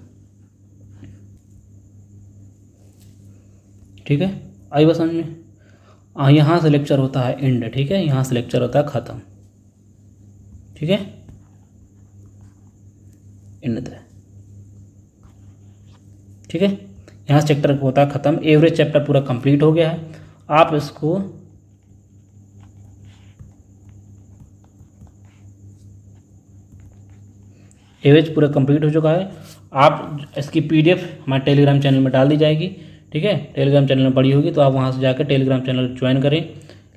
ठीक है, आई बस समझ में। यहाँ से लेक्चर होता है एंड, ठीक है, यहाँ से लेक्चर होता है ख़त्म, ठीक है, एंड तक, ठीक है। यहाँ से चैप्टर होता है ख़त्म, एवरेज चैप्टर पूरा कंप्लीट हो गया है। आप इसको एवरेज पूरा कंप्लीट हो चुका है। आप इसकी PDF हमारे टेलीग्राम चैनल में डाल दी जाएगी, ठीक है, टेलीग्राम चैनल में पड़ी होगी, तो आप वहाँ से जाकर टेलीग्राम चैनल ज्वाइन करें।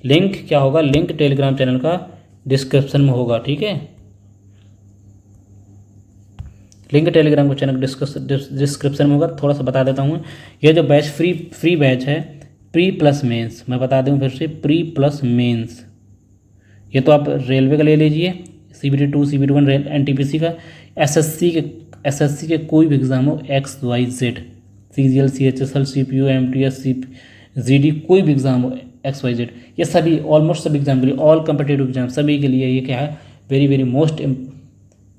लिंक क्या होगा, लिंक टेलीग्राम चैनल का डिस्क्रिप्शन में होगा, ठीक है, लिंक टेलीग्राम का चैनल डिस्क्रिप्शन में होगा। थोड़ा सा बता देता हूँ, यह जो बैच फ्री बैच है, प्री प्लस मेंस, मैं बता दूँ फिर से, प्री प्लस मेंस, ये तो आप रेलवे का ले लीजिए, CBT 2 CBT 1 NTPC का, SSC के कोई भी एग्ज़ाम हो, XYZ, CGL CHSL CPU MTS GD, कोई भी एग्ज़ाम हो XYZ, ये सभी ऑलमोस्ट सभी एग्जाम के लिए, ऑल कम्पिटिटिव एग्जाम सभी के लिए ये क्या है, वेरी मोस्ट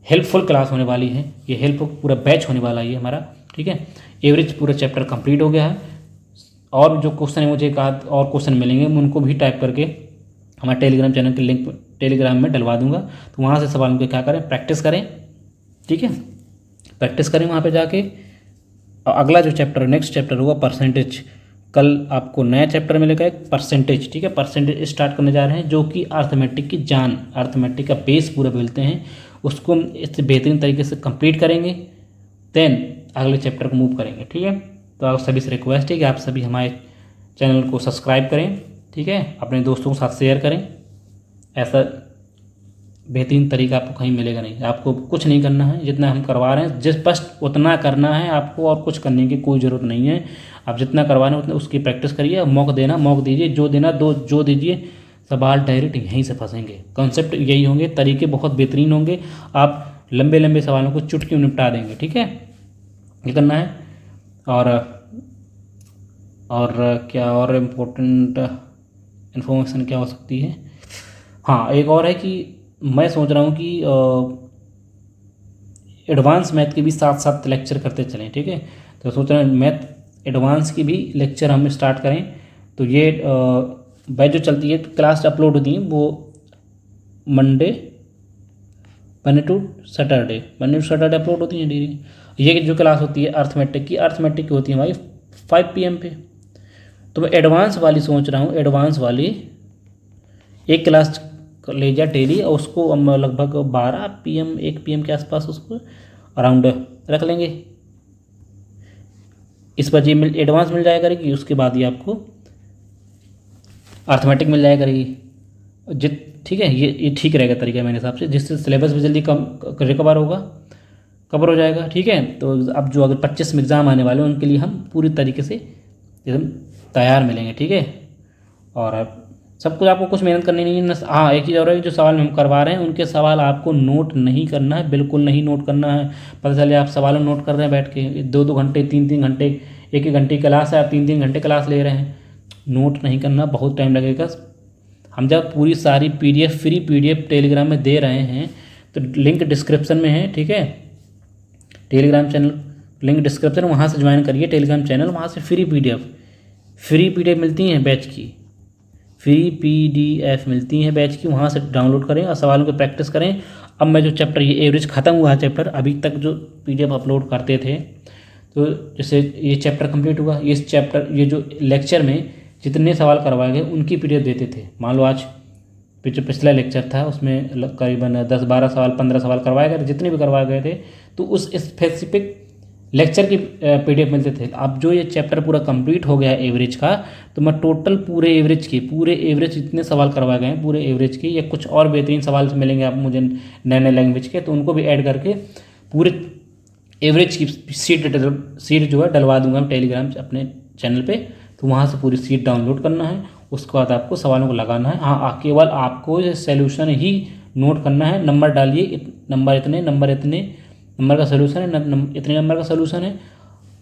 हेल्पफुल क्लास होने वाली है। ये हेल्पफुल पूरा बैच होने वाला है ये हमारा, ठीक है। एवरेज पूरा चैप्टर कंप्लीट हो गया है, और जो क्वेश्चन है मुझे एक आध और क्वेश्चन मिलेंगे, मैं उनको भी टाइप करके हमारे टेलीग्राम चैनल के लिंक टेलीग्राम में डलवा दूंगा, तो वहाँ से सवाल उनके क्या करें, प्रैक्टिस करें, ठीक है, प्रैक्टिस करें वहाँ पे जाके। और अगला जो चैप्टर नेक्स्ट चैप्टर होगा परसेंटेज, कल आपको नया चैप्टर मिलेगा एक परसेंटेज, ठीक है, परसेंटेज स्टार्ट करने जा रहे हैं, जो कि अर्थमेटिक की जान, अर्थमेटिक का बेस पूरा बोलते हैं, उसको इससे बेहतरीन तरीके से कंप्लीट करेंगे, देन अगले चैप्टर को मूव करेंगे, ठीक है। तो आप सभी से रिक्वेस्ट है कि आप सभी हमारे चैनल को सब्सक्राइब करें, ठीक है, अपने दोस्तों के साथ शेयर करें। ऐसा बेहतरीन तरीका आपको कहीं मिलेगा नहीं, आपको कुछ नहीं करना है, जितना हम करवा रहे हैं जिस बस उतना करना है आपको, और कुछ करने की कोई ज़रूरत नहीं है। आप जितना करवा रहे हैं उतना उसकी प्रैक्टिस करिए, मौका दीजिए, जो देना जो दीजिए, सवाल डायरेक्ट यहीं से फंसेंगे, कॉन्सेप्ट यही होंगे, तरीके बहुत बेहतरीन होंगे, आप लंबे सवालों को चुटकी में निपटा देंगे, ठीक है, ये करना है। और क्या और इम्पोर्टेंट इन्फॉर्मेशन क्या हो सकती है, हाँ एक और है कि मैं सोच रहा हूँ कि एडवांस मैथ के भी साथ साथ लेक्चर करते चलें, ठीक है, तो सोच रहे हैं मैथ एडवांस की भी लेक्चर हम स्टार्ट करें। तो ये बैच जो चलती है, क्लास अपलोड होती है वो मंडे टू सैटरडे अपलोड होती है डेली। ये जो क्लास होती है अर्थमेटिक की होती है हमारी 5 PM पे। तो मैं एडवांस वाली सोच रहा हूँ, एडवांस वाली एक क्लास ले जा डेली, और उसको हम लगभग 12 PM 1 PM के आसपास उसको अराउंड रख लेंगे। इस पर जी एडवांस मिल जाया करेगी, उसके बाद ही आपको अर्थमेटिक मिल जाया करेगी, ठीक है, ये ठीक रहेगा तरीका मेरे हिसाब से, जिससे सिलेबस भी जल्दी कवर हो जाएगा, ठीक है। तो अब जो अगर 25 में एग्ज़ाम आने वाले हैं उनके लिए हम पूरी तरीके से एकदम तैयार मिलेंगे, ठीक है। और सब कुछ आपको कुछ मेहनत करनी नहीं है, हाँ एक चीज़ और है, जो सवाल हम करवा रहे हैं उनके सवाल आपको नोट नहीं करना है, बिल्कुल नहीं नोट करना है। पता चले आप सवाल नोट कर रहे हैं बैठ के 2-2 घंटे 3-3 घंटे, 1-1 घंटे क्लास है, आप 3-3 घंटे क्लास ले रहे हैं, नोट नहीं करना, बहुत टाइम लगेगा। हम जब पूरी सारी PDF फ्री PDF टेलीग्राम में दे रहे हैं, तो लिंक डिस्क्रिप्शन में है, ठीक है, टेलीग्राम चैनल लिंक डिस्क्रिप्शन, वहाँ से ज्वाइन करिए टेलीग्राम चैनल, वहाँ से फ्री फ्री PDF मिलती हैं बैच की, फ्री PDF मिलती हैं बैच की, वहाँ से डाउनलोड करें और सवालों की प्रैक्टिस करें। अब मैं जो चैप्टर, ये एवरेज ख़त्म हुआ है चैप्टर, अभी तक जो PDF अपलोड करते थे, तो जैसे ये चैप्टर कंप्लीट हुआ, इस चैप्टर, ये जो लेक्चर में जितने सवाल करवाए गए उनकी PDF देते थे। मान लो आज जो पिछला लेक्चर था उसमें करीबन 10-12 सवाल 15 सवाल करवाए गए, जितने भी करवाए गए थे, तो उस स्पेसिफिक लेक्चर की PDF मिलते थे। अब जो ये चैप्टर पूरा कंप्लीट हो गया है एवरेज का, तो मैं टोटल पूरे एवरेज जितने सवाल करवाए गए हैं पूरे एवरेज के, या कुछ और बेहतरीन सवाल मिलेंगे आप मुझे नए नए लैंग्वेज के, तो उनको भी ऐड करके पूरे एवरेज की सीट जो है डलवा दूंगा मैं टेलीग्राम अपने चैनल पे। तो वहाँ से पूरी सीट डाउनलोड करना है, उसके बाद आपको सवालों को लगाना है। हाँ, केवल आपको सोल्यूशन ही नोट करना है। नंबर डालिए, नंबर इतने नंबर का सोल्यूशन है, इतने नंबर का सोल्यूशन है।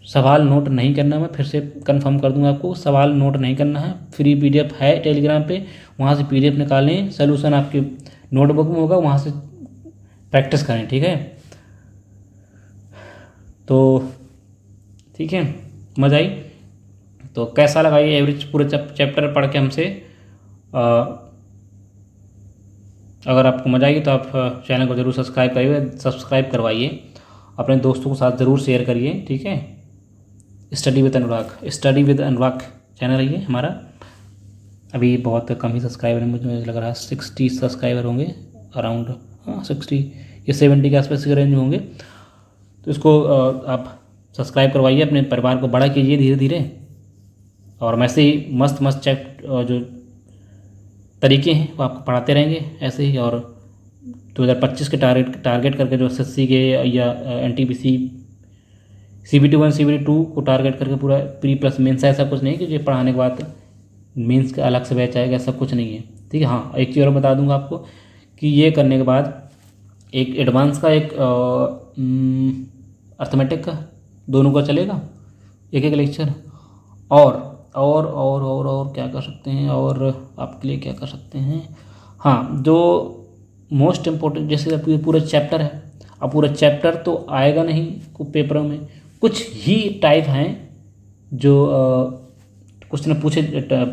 सवाल नोट नहीं करना, मैं फिर से कंफर्म कर दूंगा आपको, सवाल नोट नहीं करना है। फ्री PDF है टेलीग्राम पे, वहाँ से PDF निकालें, सोल्यूशन आपके नोटबुक में होगा, वहाँ से प्रैक्टिस करें, ठीक है। तो ठीक है, मज़ा आई तो कैसा लगा ये एवरेज पूरे चैप्टर पढ़ के हमसे। अगर आपको मज़ा आई तो आप चैनल को ज़रूर सब्सक्राइब करवाइए, अपने दोस्तों के साथ ज़रूर शेयर करिए, ठीक है। स्टडी विद अनुराग चैनल है ये हमारा। अभी बहुत कम ही सब्सक्राइबर हैं, मुझे लग रहा है 60 सब्सक्राइबर होंगे अराउंड, हाँ 60 या 70 के आसपास के रेंज होंगे। तो इसको आप सब्सक्राइब करवाइए, अपने परिवार को बड़ा कीजिए धीरे धीरे। और मैं ऐसे ही मस्त जो तरीके हैं वो आपको पढ़ाते रहेंगे ऐसे ही। और 2025 के टारगेट करके जो SSC के या NTPC CBT 1 CBT 2 को टारगेट करके पूरा प्री प्लस मेंस, ऐसा कुछ नहीं कि जो पढ़ाने के बाद मेंस का अलग से बैच आएगा, ऐसा कुछ नहीं है, ठीक है। हाँ, एक चीज़ और बता दूंगा आपको कि ये करने के बाद एक एडवांस का, एक अर्थमेटिक का, दोनों का चलेगा एक लेक्चर। और क्या कर सकते हैं, और आपके लिए क्या कर सकते हैं, हाँ, जो मोस्ट इम्पोर्टेंट, जैसे अब ये पूरा चैप्टर है, अब पूरा चैप्टर तो आएगा नहीं पेपरों में, कुछ ही टाइप हैं जो क्वेश्चन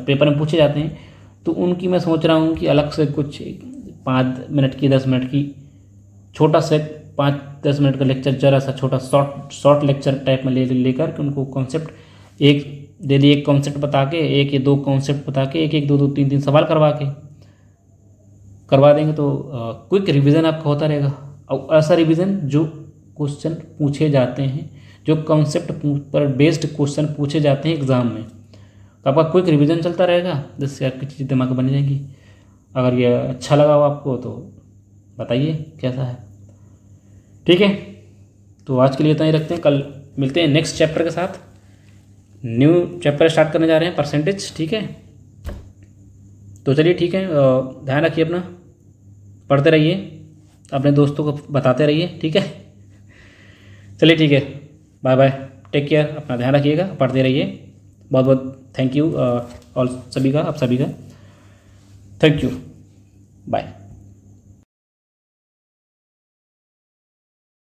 पेपर में पूछे जाते हैं, तो उनकी मैं सोच रहा हूँ कि अलग से कुछ 5 मिनट की 10 मिनट की छोटा से 5-10 मिनट का लेक्चर, जरा सा छोटा शॉर्ट लेक्चर टाइप में लेकर के उनको कॉन्सेप्ट एक डेली एक कॉन्सेप्ट बता के, एक या दो कॉन्सेप्ट बता के, एक दो 3 सवाल करवा देंगे, तो क्विक रिवीजन आपका होता रहेगा। और ऐसा रिवीजन जो क्वेश्चन पूछे जाते हैं, जो कॉन्सेप्ट पर बेस्ड क्वेश्चन पूछे जाते हैं एग्ज़ाम में, तो आपका क्विक रिवीजन चलता रहेगा, जिससे आपकी चीज़ें दिमाग में बन जाएंगी। अगर ये अच्छा लगा हो आपको तो बताइए कैसा है, ठीक है। तो आज के लिए इतना ही रखते हैं, कल मिलते हैं नेक्स्ट चैप्टर के साथ। न्यू चैप्टर स्टार्ट करने जा रहे हैं, परसेंटेज, ठीक है। तो चलिए ठीक है, ध्यान रखिए अपना, पढ़ते रहिए, अपने दोस्तों को बताते रहिए, ठीक है। चलिए ठीक है, बाय बाय, टेक केयर, अपना ध्यान रखिएगा, पढ़ते रहिए। बहुत बहुत थैंक यू ऑल सभी का, आप सभी का थैंक यू, बाय।